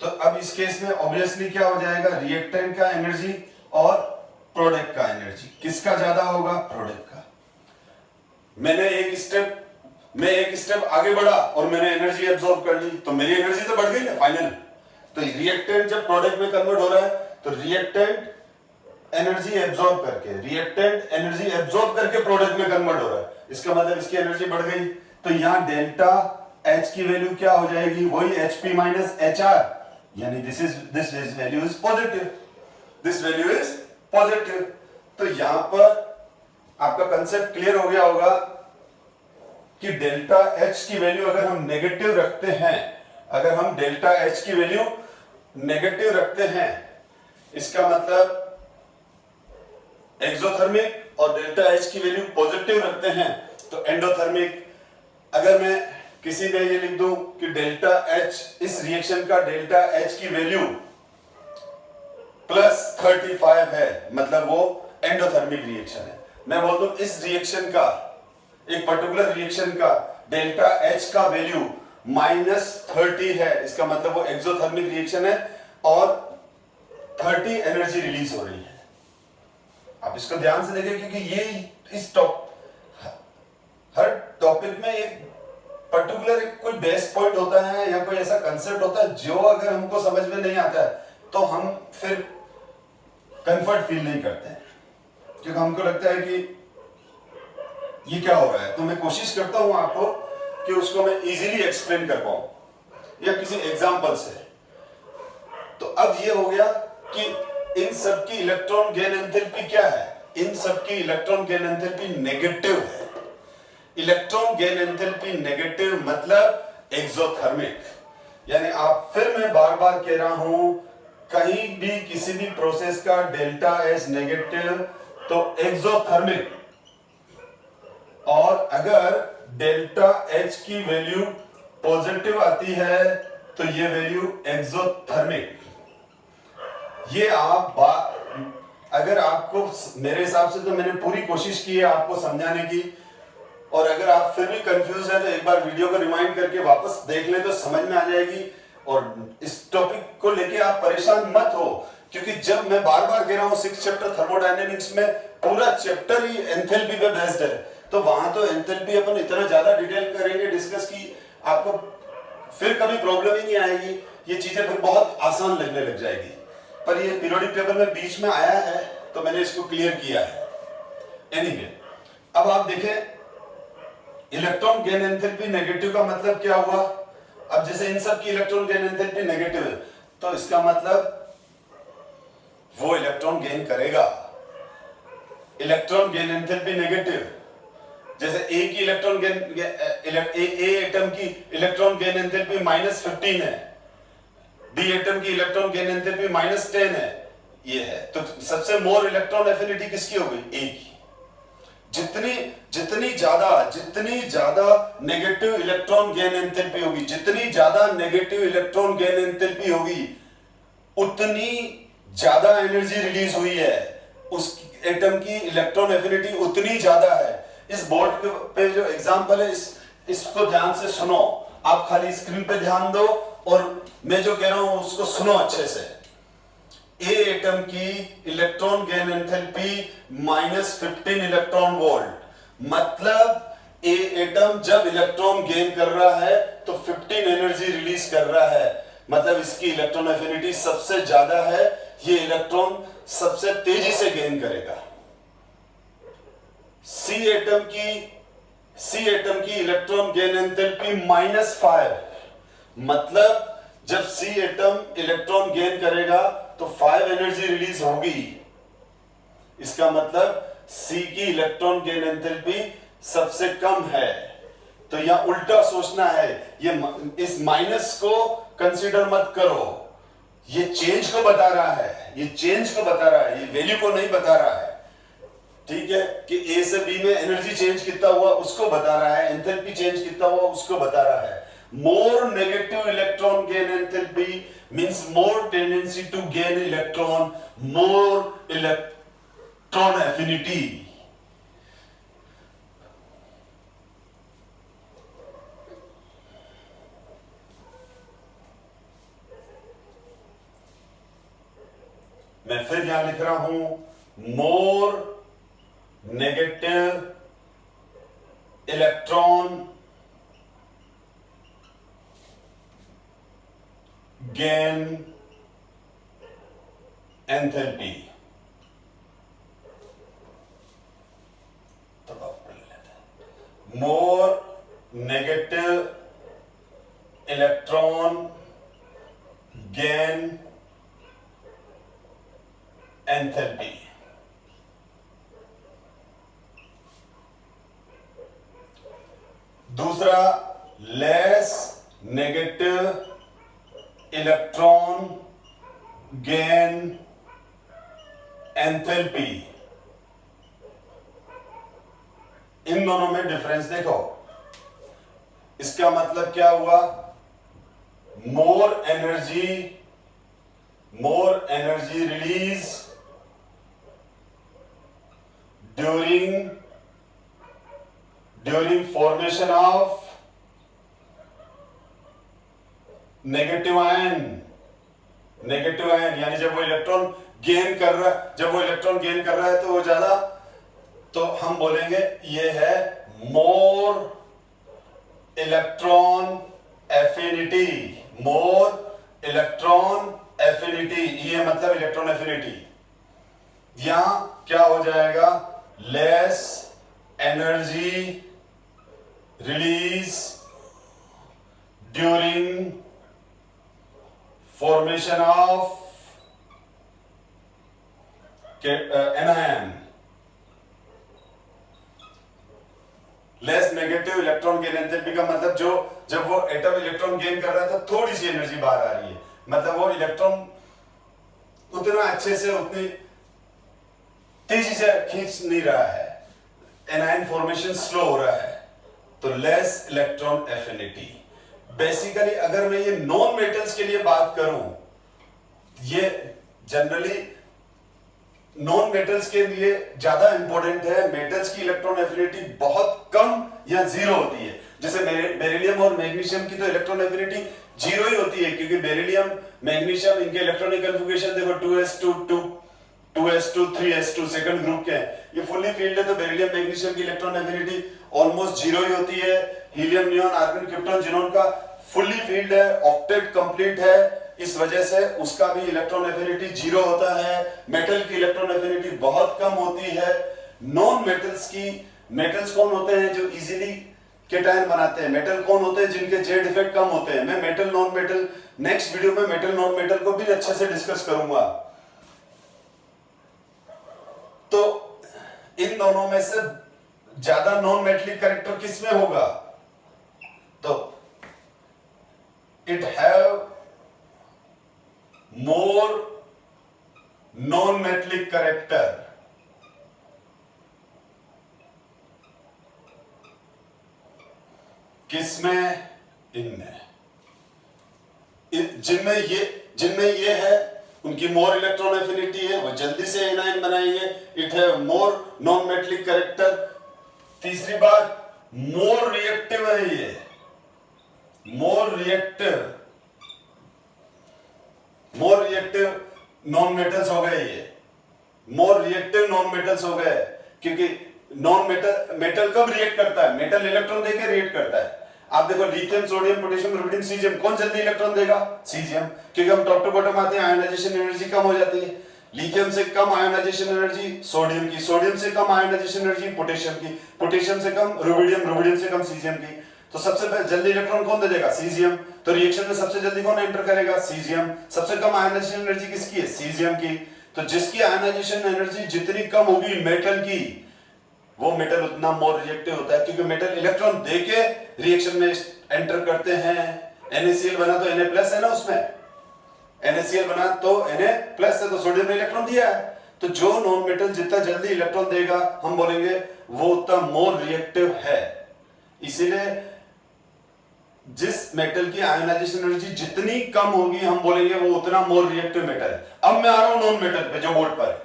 तो अब इस केस में ऑब्वियसली क्या हो जाएगा? रिएक्टेंट का एनर्जी और प्रोडक्ट का एनर्जी किसका ज्यादा होगा? प्रोडक्ट का। मैं एक स्टेप आगे बढ़ा और मैंने एनर्जी एब्जॉर्ब कर ली, तो मेरी एनर्जी तो बढ़ गई ना फाइनल। तो रिएक्टेंट जब प्रोडक्ट में कन्वर्ट हो रहा है तो रिएक्टेंट एनर्जी एब्जॉर्ब करके प्रोडक्ट में कन्वर्ट हो रहा है, इसका मतलब इसकी एनर्जी बढ़ गई। तो यहां डेल्टा एच की वैल्यू क्या हो जाएगी? वही एचपी माइनस एच आर, यानी दिस वैल्यू इज पॉजिटिव। तो यहां पर आपका कंसेप्ट क्लियर हो गया होगा कि डेल्टा एच की वैल्यू अगर हम नेगेटिव रखते हैं, अगर हम डेल्टा एच की वैल्यू नेगेटिव रखते हैं, इसका मतलब एक्सोथर्मिक, और डेल्टा एच की वैल्यू पॉजिटिव रखते हैं तो एंडोथर्मिक। अगर मैं किसी में ये लिख दूं कि डेल्टा एच, इस रिएक्शन का डेल्टा एच की वैल्यू +35 है, मतलब वो एंडोथर्मिक रिएक्शन है। मैं बोल दूं इस रिएक्शन का, एक पर्टिकुलर रिएक्शन का डेल्टा एच का वैल्यू -30 है, इसका मतलब वो एक्सोथर्मिक रिएक्शन है और 30 एनर्जी रिलीज हो रही है। आप इसको ध्यान से देखें, क्योंकि ये इस हर टॉपिक में एक पर्टिकुलर कोई बेस पॉइंट होता है या कोई ऐसा कंसेप्ट होता है जो अगर हमको समझ में नहीं आता है तो हम फिर कंफर्ट फील नहीं करते हैं, क्योंकि हमको लगता है कि ये क्या हो रहा है। तो मैं कोशिश करता हूं आपको कि उसको मैं इजीली एक्सप्लेन कर पाऊं या किसी एग्जांपल से। तो अब ये हो गया कि इन सब की इलेक्ट्रॉन गेन एंथैल्पी क्या है। इन सब की इलेक्ट्रॉन गेन एंथैल्पी नेगेटिव है। इलेक्ट्रॉन गेन एंथैल्पी नेगेटिव मतलब एक्सोथर्मिक। यानी आप, फिर मैं बार बार कह रहा हूं, कहीं भी किसी भी प्रोसेस का डेल्टा एच नेगेटिव तो एक्सोथर्मिक, और अगर डेल्टा एच की वैल्यू पॉजिटिव आती है तो ये वैल्यू एक्सोथर्मिक। ये अगर आपको, मेरे हिसाब से तो मैंने पूरी कोशिश की है आपको समझाने की, और अगर आप फिर भी कंफ्यूज हैं तो एक बार वीडियो को रिमाइंड करके वापस देख लें तो समझ में आ जाएगी। और इस टॉपिक को लेके आप परेशान मत हो, क्योंकि जब मैं बार बार कह रहा हूं 6th चैप्टर थर्मोडायनेमिक्स में पूरा चैप्टर ही एंथैल्पी पे बेस्ड है, तो वहां तो एंथैल्पी अपन इतना ज्यादा डिटेल करेंगे डिस्कस की, आपको फिर कभी प्रॉब्लम ही नहीं आएगी। ये चीजें फिर बहुत आसान लगने लग जाएगी। पर ये पीरियोडिक टेबल में बीच में आया है तो मैंने इसको क्लियर किया है। एनीवे, अब आप देखें इलेक्ट्रॉन गेन एंथैल्पी नेगेटिव का मतलब क्या हुआ। अब जैसे इन सब की इलेक्ट्रॉन गेन एंथैल्पी नेगेटिव है तो इसका मतलब वो इलेक्ट्रॉन गेन करेगा। इलेक्ट्रॉन गेन एंथैल्पी नेगेटिव, जैसे ए की इलेक्ट्रॉन गेन, ए एटम की इलेक्ट्रॉन गेन एंथैल्पी -15 है, डी एटम की इलेक्ट्रॉन गेन एंथैल्पी -10 है, ये है। तो सबसे मोर इलेक्ट्रॉन एफिनिटी किसकी हो गई? ए की। जितनी ज्यादा नेगेटिव इलेक्ट्रॉन गेन एंथैल्पी होगी, जितनी ज्यादा नेगेटिव इलेक्ट्रॉन गेन एंथैल्पी होगी, उतनी ज्यादा एनर्जी रिलीज हुई है, उस एटम की इलेक्ट्रॉन एफिनिटी उतनी ज्यादा है। इस बोर्ड पे जो एग्जांपल है, इसको ध्यान से सुनो। आप खाली स्क्रीन पे ध्यान दो और मैं जो कह रहा हूं उसको सुनो अच्छे से। ए एटम की electron gain enthalpy -15 electron volt, मतलब ए एटम जब इलेक्ट्रॉन गेन कर रहा है तो 15 एनर्जी रिलीज कर रहा है, मतलब इसकी इलेक्ट्रॉन एफिनिटी सबसे ज्यादा है, ये इलेक्ट्रॉन सबसे तेजी से गेन करेगा। सी एटम की इलेक्ट्रॉन गेन एंथैल्पी -5, मतलब जब सी एटम इलेक्ट्रॉन गेन करेगा तो 5 एनर्जी रिलीज होगी। इसका मतलब सी की इलेक्ट्रॉन गेन एंथैल्पी सबसे कम है। तो यहां उल्टा सोचना है, ये इस माइनस को कंसीडर मत करो, ये चेंज को बता रहा है, ये चेंज को बता रहा है, ये वैल्यू को नहीं बता रहा है। ठीक है, कि ए से बी में एनर्जी चेंज कितना हुआ उसको बता रहा है, एंथैल्पी चेंज कितना हुआ उसको बता रहा है। More negative electron gain enthalpy means more tendency to gain electron, more electron affinity. मैं फिर यहां लिख रहा हूं, more negative electron gain enthalpy। तो आप पढ़ लेते हैं, more negative electron gain enthalpy। दूसरा less negative electron gain enthalpy. इन दोनों में डिफरेंस देखो। इसका मतलब क्या हुआ? More energy release during formation of negative ion, यानी जब वो इलेक्ट्रॉन गेन कर रहा है तो वो ज्यादा, तो हम बोलेंगे ये है मोर इलेक्ट्रॉन एफिनिटी। ये मतलब इलेक्ट्रॉन एफिनिटी। यहां क्या हो जाएगा? Less energy release during formation of anion. Less negative electron gain enthalpy का मतलब जब वो एटम इलेक्ट्रॉन गेन कर रहा है तो थोड़ी सी एनर्जी बाहर आ रही है, मतलब वो इलेक्ट्रॉन उतना अच्छे से उतनी तेजी से खींच नहीं रहा है, एनायन फॉर्मेशन स्लो हो रहा है, तो लेस इलेक्ट्रॉन एफिनिटी। बेसिकली अगर मैं ये नॉन मेटल्स के लिए बात करूं, ये जनरली नॉन मेटल्स के लिए ज्यादा इंपॉर्टेंट है। मेटल्स की इलेक्ट्रॉन एफिनिटी बहुत कम या जीरो होती है। जैसे बेरिलियम और मैग्नीशियम की तो इलेक्ट्रॉन एफिनिटी जीरो ही होती है, क्योंकि बेरिलियम मैग्नीशियम इनके इलेक्ट्रॉनिक कॉन्फ़िगरेशन देखो 2s2 3s2 सेकंड ग्रुप के हैं, ये फुल्ली फील्ड है, तो बेरिलियम मैग्नीशियम की इलेक्ट्रॉन एफिनिटी ऑलमोस्ट जीरो ही होती है। Helium neon argon krypton xenon का फुल्ली फील्ड है, ऑक्टेट कंप्लीट है, इस वजह से उसका भी इलेक्ट्रॉन एफिनिटी जीरो होता है। मेटल की इलेक्ट्रॉन एफिनिटी बहुत कम होती है। नॉन मेटल्स कौन होते हैं? जो इजीली केटायन बनाते हैं। मेटल कौन होते हैं? जिनके जेड इफेक्ट कम होते हैं। मैं metal non metal next video में मेटल नॉन मेटल को भी अच्छे से डिस्कस करूंगा। तो इन दोनों में से ज्यादा नॉन मेटलिक कैरेक्टर किसमें होगा? तो it have more non metallic character. किसमें? इनमें। जिनमें ये है उनकी मोर इलेक्ट्रॉन एफिनिटी है, वो जल्दी से एनायन बनाएंगे। It have more non metallic character. तीसरी बात, मोर रिएक्टिव है ये, मोर रिएक्टिव नॉन मेटल्स हो गए ये, मोर रिएक्टिव नॉन मेटल्स हो गए, क्योंकि नॉन मेटल कब रिएक्ट करता है? मेटल इलेक्ट्रॉन देके रिएक्ट करता है। आप देखो lithium, sodium, potassium, rubidium, caesium, कौन जल्दी इलेक्ट्रॉन देगा? सीजियम, क्योंकि हम टॉप टू बॉटम आते हैं, आयोनाइजेशन एनर्जी कम हो जाती है। लिथियम से कम आयोनाइजेशन एनर्जी सोडियम की, सोडियम से कम आयोनाइजेशन एनर्जी पोटेशियम की, पोटेशियम से कम रुबिडियम, रुबिडियम से कम सीजियम की। तो सबसे जल्दी इलेक्ट्रॉन कौन दे देगा? सीजियम। तो रिएक्शन में सबसे जल्दी कौन एंटर करेगा? सीजियम। सबसे कम आयोनाइजेशन एनर्जी किसकी है? सीजियम की। तो जिसकी आयोनाइजेशन एनर्जी जितनी कम होगी मेटल की, वो मेटल उतना मोर रिएक्टिव होता है, क्योंकि मेटल इलेक्ट्रॉन देके रिएक्शन में एंटर करते हैं। NaCl बना तो Na+ है ना, उसमें NaCl बना तो Na+ है, तो सोडियम ने इलेक्ट्रॉन दिया है। तो जो नॉन मेटल जितना जल्दी इलेक्ट्रॉन देगा हम बोलेंगे वो उतना मोर रिएक्टिव है। इसीलिए जिस मेटल की आयोनाइजेशन एनर्जी जितनी कम होगी हम बोलेंगे वो उतना मोर रिएक्टिव मेटल है। अब मैं आ रहा हूं नॉन मेटल पे, जो बोर्ड पर है।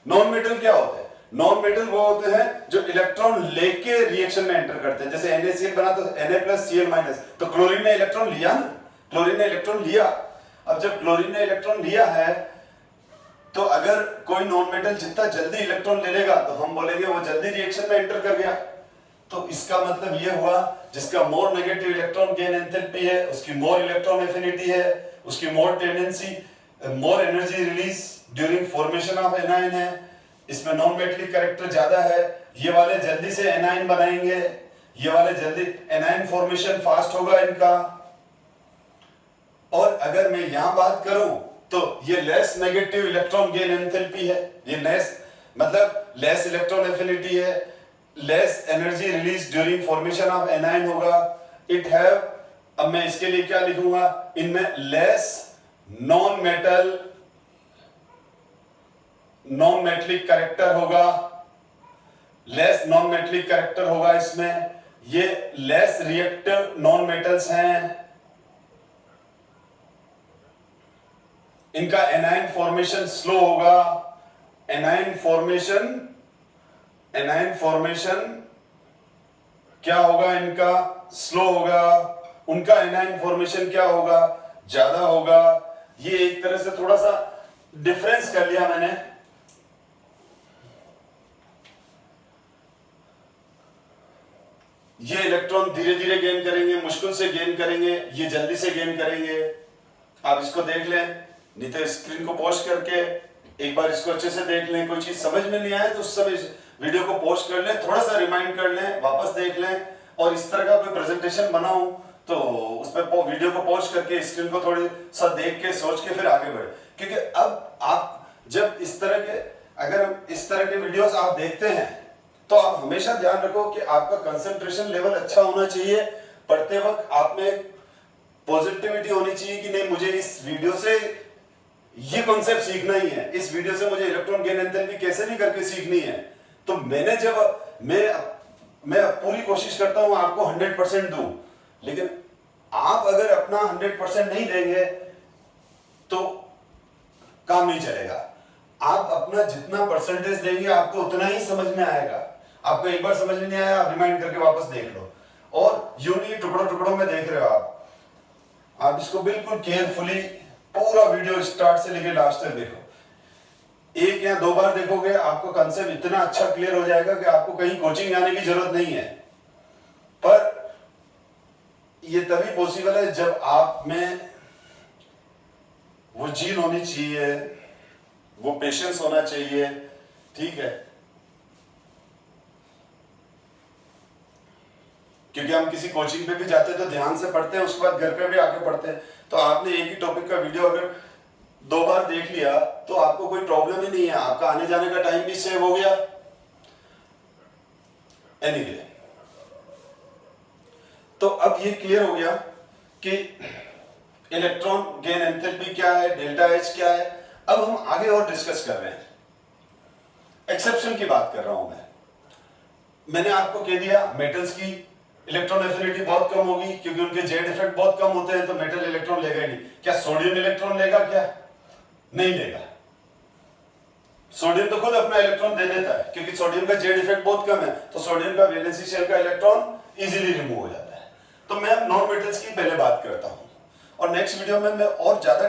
नॉन मेटल क्या होते हैं? नॉन मेटल वो होते हैं जो इलेक्ट्रॉन लेके रिएक्शन में एंटर करते हैं। जैसे NaCl बना तो Na+Cl-, तो क्लोरीन ने इलेक्ट्रॉन लिया ना, क्लोरीन ने इलेक्ट्रॉन लिया। अब जब क्लोरीन ने इलेक्ट्रॉन लिया है तो अगर कोई नॉन मेटल जितना जल्दी इलेक्ट्रॉन ले लेगा तो हम बोलेंगे वो जल्दी रिएक्शन में एंटर कर गया। तो इसका मतलब ये हुआ जिसका more negative electron gain enthalpy है, उसकी मोर इलेक्ट्रॉन एफिनिटी है, उसकी more tendency, more energy release during formation of anion है। इसमें नॉन मेटलिक कैरेक्टर ज्यादा है। ये वाले जल्दी से एनायन बनाएंगे, ये वाले जल्दी एनायन फॉर्मेशन फास्ट होगा इनका। और अगर मैं यहां बात करूं तो ये less negative electron gain enthalpy है, ये लेस मतलब लेस इलेक्ट्रॉन एफिनिटी है, less energy release during formation of anion होगा। इट हैव, अब मैं इसके लिए क्या लिखूंगा, इनमें लेस नॉन मेटलिक कैरेक्टर होगा, लेस नॉन मेटलिक कैरेक्टर होगा इसमें। ये लेस रिएक्टिव नॉन मेटल्स हैं, इनका एनाइन फॉर्मेशन स्लो होगा। एनाइन फॉर्मेशन क्या होगा, इनका स्लो होगा। उनका एनाइन फॉर्मेशन क्या होगा, ज्यादा होगा। ये एक तरह से थोड़ा सा डिफरेंस कर लिया मैंने। ये इलेक्ट्रॉन धीरे धीरे गेन करेंगे, मुश्किल से गेन करेंगे, ये जल्दी से गेन करेंगे। आप इसको देख लें, नहीं तो स्क्रीन को पॉज करके एक बार इसको अच्छे से देख लें। कोई चीज समझ में नहीं आए तो उस समय वीडियो को पॉज कर लें, थोड़ा सा रिमाइंड कर लें, वापस देख लें। और इस तरह का कोई प्रेजेंटेशन बनाऊं तो उस पर वीडियो को पॉज करके स्क्रीन को थोड़ी सा देख के सोच के फिर आगे बढ़े। क्योंकि अब आप जब इस तरह के, अगर इस तरह के वीडियोस आप देखते हैं तो आप हमेशा ध्यान रखो कि आपका कंसंट्रेशन लेवल अच्छा होना चाहिए। पढ़ते वक्त आप में पॉजिटिविटी होनी चाहिए कि नहीं, मुझे इस वीडियो से ये कॉन्सेप्ट सीखना ही है, इस वीडियो से मुझे इलेक्ट्रॉन गेन एंथैल्पी कैसे भी करके सीखनी है। तो मैंने जब मैं पूरी कोशिश करता हूं आपको 100% दूं, लेकिन आप अगर अपना 100% नहीं देंगे तो काम नहीं चलेगा। आप अपना जितना परसेंटेज देंगे आपको उतना ही समझ में आएगा। आपको एक बार समझ में नहीं आया, आप रिमाइंड करके वापस देख लो। और यूं नहीं टुकड़ों टुकड़ों में देख रहे हो आप इसको बिल्कुल केयरफुली पूरा वीडियो स्टार्ट से लेकर लास्ट तक देखो। एक या दो बार देखोगे आपको कंसेप्ट इतना अच्छा क्लियर हो जाएगा कि आपको कहीं कोचिंग आने की जरूरत नहीं है। पर ये तभी पॉसिबल है जब आप में वो जीन होनी चाहिए, वो पेशेंस होना चाहिए, ठीक है। क्योंकि हम किसी कोचिंग पे भी जाते हैं तो ध्यान से पढ़ते हैं, उसके बाद घर पे भी आके पढ़ते हैं। तो आपने एक ही टॉपिक का वीडियो अगर 2 बार देख लिया तो आपको कोई प्रॉब्लम ही नहीं है, आपका आने जाने का टाइम भी सेव हो गया। एनीवे, तो अब ये क्लियर हो गया कि इलेक्ट्रॉन गेन एंथैल्पी क्या है, डेल्टा एच क्या है। अब हम आगे और डिस्कस कर रहे हैं। एक्सेप्शन की बात कर रहा हूं मैंने आपको कह दिया मेटल्स की इलेक्ट्रॉन एफिनिटी बहुत कम होगी क्योंकि उनके जेड इफेक्ट बहुत कम होते हैं, तो मेटल इलेक्ट्रॉन लेगा ही नहीं। क्या सोडियम इलेक्ट्रॉन लेगा? क्या नहीं लेगा। सोडियम तो खुद अपना इलेक्ट्रॉन दे देता है क्योंकि सोडियम का जेड इफेक्ट बहुत कम है, तो सोडियम का वैलेंसी शेल का इलेक्ट्रॉन इजीली रिमूव हो जाता है। तो मैं नॉन मेटल्स की पहले बात करता हूं और नेक्स्ट वीडियो में मैं और ज्यादा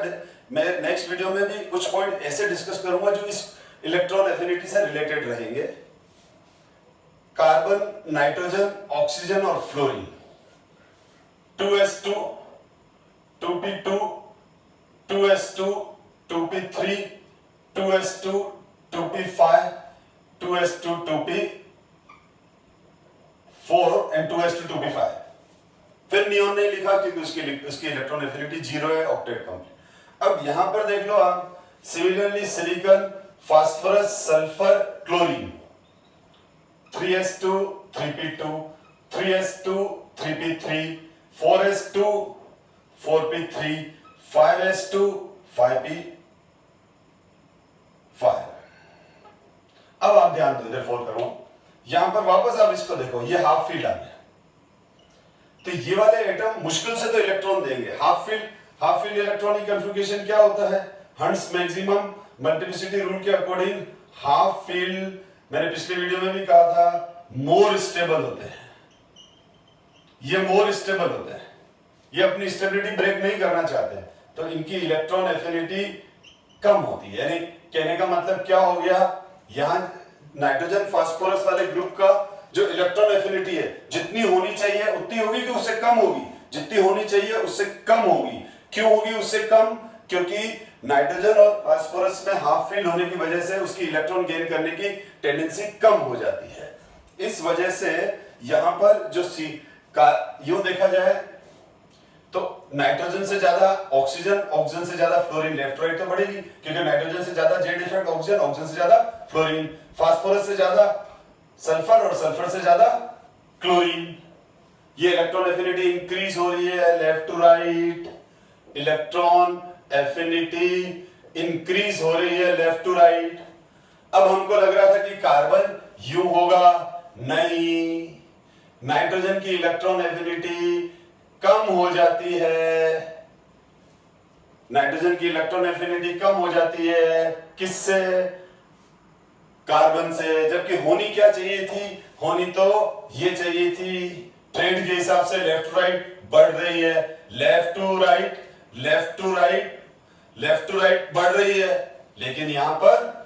नेक्स्ट वीडियो में भी कुछ पॉइंट ऐसे डिस्कस करूंगा जो इस इलेक्ट्रॉन एफिनिटी से रिलेटेड रहेंगे। कार्बन, नाइट्रोजन, ऑक्सीजन और fluorine, 2s2, 2p2, 2s2, 2p3, 2s2, 2p5, 2s2, 2p4 and 2s2, 2p5। फिर नियोन नहीं लिखा क्योंकि उसकी इलेक्ट्रॉन एफिनिटी 0 है, ऑक्टेट कंप्लीट। अब यहां पर देख लो आप, similarly silicon, phosphorus, sulphur, chlorine, 3s2, 3p2, 3s2, 3p3, 4s2, 4p3, 5s2, 5p5। अब आप ध्यान दो, फोल्ड करो यहां पर वापस। आप इसको देखो, ये हाफ फील्ड आ गया, तो ये वाले एटम मुश्किल से तो इलेक्ट्रॉन देंगे। हाफ फील्ड इलेक्ट्रॉनिक कन्फिगरेशन क्या होता है? हंट्स मैक्सिमम मल्टीप्लिसिटी रूल के अकॉर्डिंग हाफ फील्ड, मैंने पिछले वीडियो में भी कहा था, मोर स्टेबल होते हैं। ये मोर स्टेबल होते हैं, ये अपनी स्टेबिलिटी ब्रेक नहीं करना चाहते, तो इनकी इलेक्ट्रॉन एफिनिटी कम होती है। यानी कहने का मतलब क्या हो गया, यहां नाइट्रोजन फास्फोरस वाले ग्रुप का जो इलेक्ट्रॉन एफिनिटी है जितनी होनी चाहिए उतनी होगी कि उससे कम होगी? जितनी होनी चाहिए उससे कम होगी। क्यों होगी उससे कम? क्योंकि नाइट्रोजन और फास्फोरस में हाफ फील्ड होने की वजह से उसकी इलेक्ट्रॉन गेन करने की टेंडेंसी कम हो जाती है। इस वजह से यहां पर जो यूं देखा जाए तो नाइट्रोजन से ज्यादा ऑक्सीजन, ऑक्सीजन से ज्यादा फ्लोरीन, लेफ्ट राइट तो बढ़ेगी क्योंकि नाइट्रोजन से ज्यादा जेड इफेक्ट ऑक्सीजन, ऑक्सीजन से ज्यादा फ्लोरीन, फास्फोरस से ज्यादा सल्फर और सल्फर से ज्यादा क्लोरीन। ये इलेक्ट्रॉन एफिनिटी इंक्रीज हो रही है left to right, electron affinity increase हो रही है लेफ्ट टू राइट। अब हमको लग रहा था कि कार्बन यूं होगा, नहीं, नाइट्रोजन की इलेक्ट्रॉन एफिनिटी कम हो जाती है, नाइट्रोजन की इलेक्ट्रॉन एफिनिटी कम हो जाती है किससे? कार्बन से। जबकि होनी क्या चाहिए थी? होनी तो ये चाहिए थी, ट्रेंड के हिसाब से लेफ्ट टू राइट बढ़ रही है, left to right, left to right, left to right बढ़ रही है। लेकिन यहां पर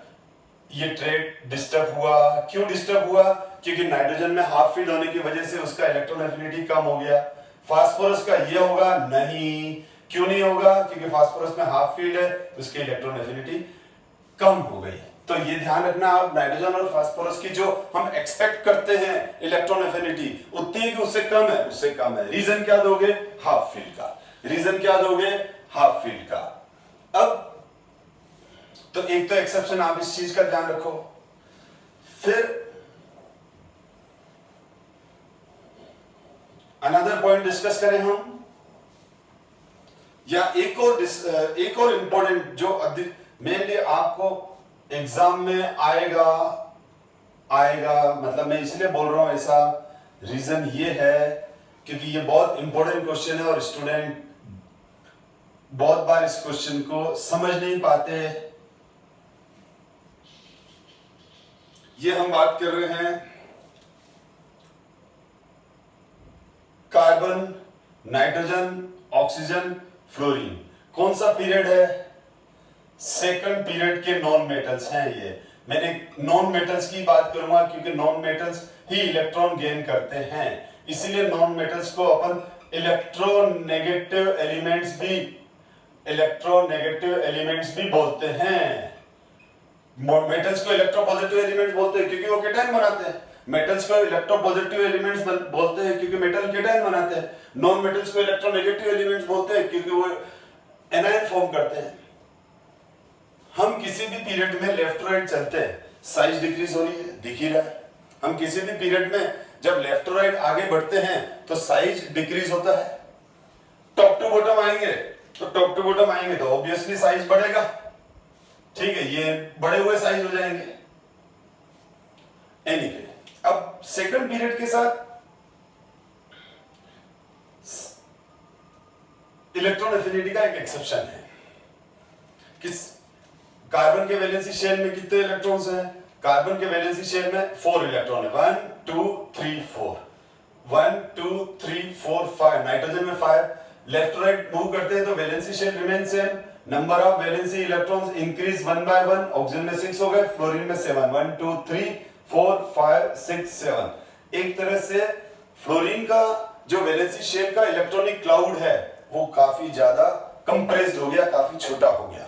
ये ट्रेड डिस्टर्ब हुआ। क्यों डिस्टर्ब हुआ? क्योंकि नाइट्रोजन में हाफ फील्ड होने की वजह से उसका इलेक्ट्रॉन एफिनिटी कम हो गया। फास्फोरस का ये होगा नहीं। क्यों नहीं होगा? क्योंकि फास्फोरस में हाफ फील्ड है तो उसकी इलेक्ट्रॉन एफिनिटी कम हो गई। तो ये ध्यान रखना आप, नाइट्रोजन और फास्फोरस की जो हम एक्सपेक्ट करते हैं इलेक्ट्रॉन एफिनिटी उतनी है कि उससे कम है, उससे कम है। रीजन क्या दोगे? हाफ फील्ड का। रीजन क्या दोगे? हाफ फील्ड का। अब तो एक तो एक्सेप्शन, आप इस चीज का ध्यान रखो। फिर अनदर पॉइंट डिस्कस करें हम, या एक और इंपॉर्टेंट जो मेनली आपको एग्जाम में आएगा, मतलब मैं इसलिए बोल रहा हूं ऐसा, रीजन ये है क्योंकि ये बहुत इंपॉर्टेंट क्वेश्चन है और स्टूडेंट बहुत बार इस क्वेश्चन को समझ नहीं पाते। ये हम बात कर रहे हैं कार्बन, नाइट्रोजन, ऑक्सीजन, फ्लोरीन। कौन सा पीरियड है? सेकंड पीरियड के नॉन मेटल्स हैं ये। मैंने नॉन मेटल्स की बात करूंगा क्योंकि नॉन मेटल्स ही इलेक्ट्रॉन गेन करते हैं, इसीलिए नॉन मेटल्स को अपन इलेक्ट्रोनेगेटिव एलिमेंट्स भी बोलते हैं। मेटल्स को इलेक्ट्रोपॉजिटिव एलिमेंट्स बोलते हैं क्योंकि वो केटायन बनाते हैं। मेटल्स को इलेक्ट्रोपॉजिटिव एलिमेंट्स बोलते हैं क्योंकि मेटल केटायन बनाते हैं। नॉन मेटल्स को इलेक्ट्रोनेगेटिव एलिमेंट्स बोलते हैं क्योंकि वो एनायन फॉर्म करते हैं। हम किसी भी पीरियड में लेफ्ट टू राइट चलते हैं, साइज डिक्रीज हो रही है, दिख ही रहा है। हम किसी भी पीरियड में जब लेफ्ट टू राइट आगे बढ़ते हैं तो साइज डिक्रीज होता है। टॉप टू बॉटम आएंगे तो ऑब्वियसली साइज बढ़ेगा, ठीक है, ये बड़े हुए साइज हो जाएंगे। एनीवे, अब सेकंड पीरियड के साथ इलेक्ट्रॉन एफिनिटी का एक एक्सेप्शन है। किस कार्बन के वैलेंसी शेल में कितने इलेक्ट्रॉन्स हैं? कार्बन के वैलेंसी शेल में 4 इलेक्ट्रॉन है, 1 2 3 4, 1 2 3 4 5। नाइट्रोजन में 5। लेफ्ट राइट मूव करते हैं तो valency shell remain same, number of valency electrons increase 1 by 1। Oxygen में 6 हो गए, फ्लोरीन में 7, 1 2 3 4 5 6 7। एक तरह से फ्लोरीन का जो वैलेंसी शेल का इलेक्ट्रॉनिक क्लाउड है वो काफी ज्यादा कंप्रेस्ड हो गया, काफी छोटा हो गया।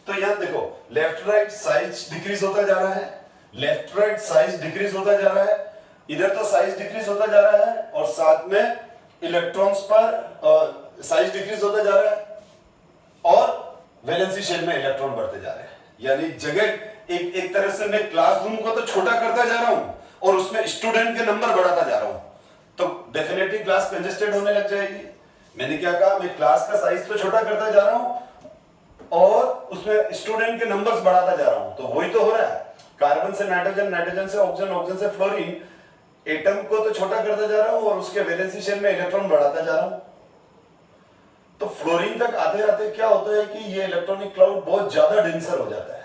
तो यहां देखो, लेफ्ट राइट साइज डिक्रीज होता जा रहा है, लेफ्ट राइट साइज डिक्रीज होता जा रहा है, इधर तो साइज डिक्रीज होता जा रहा है और साथ में इलेक्ट्रॉन्स पर साइज डिक्रीज होता जा रहा है और वैलेंसी शेल में इलेक्ट्रॉन बढ़ते जा रहे हैं। यानी जगह एक तरह से मैं क्लासरूम को तो छोटा करता जा रहा हूं और उसमें स्टूडेंट के नंबर बढ़ाता जा रहा हूं, तो डेफिनेटली क्लास कंजेस्टेड होने लग जाएगी। मैंने क्या कहा? मैं क्लास का साइज तो छोटा करता जा रहा हूं और उसमें स्टूडेंट के नंबर्स बढ़ाता जा रहा हूं, तो वही तो हो रहा है। कार्बन से नाइट्रोजन, नाइट्रोजन से ऑक्सीजन, ऑक्सीजन से फ्लोरीन, एटम को तो छोटा करता जा रहा हूं और उसके वैलेंसी शेल में इलेक्ट्रॉन बढ़ाता जा रहा हूं। तो फ्लोरीन तक आते आते क्या होता है कि ये इलेक्ट्रॉनिक क्लाउड बहुत ज्यादा डेंसर हो जाता है।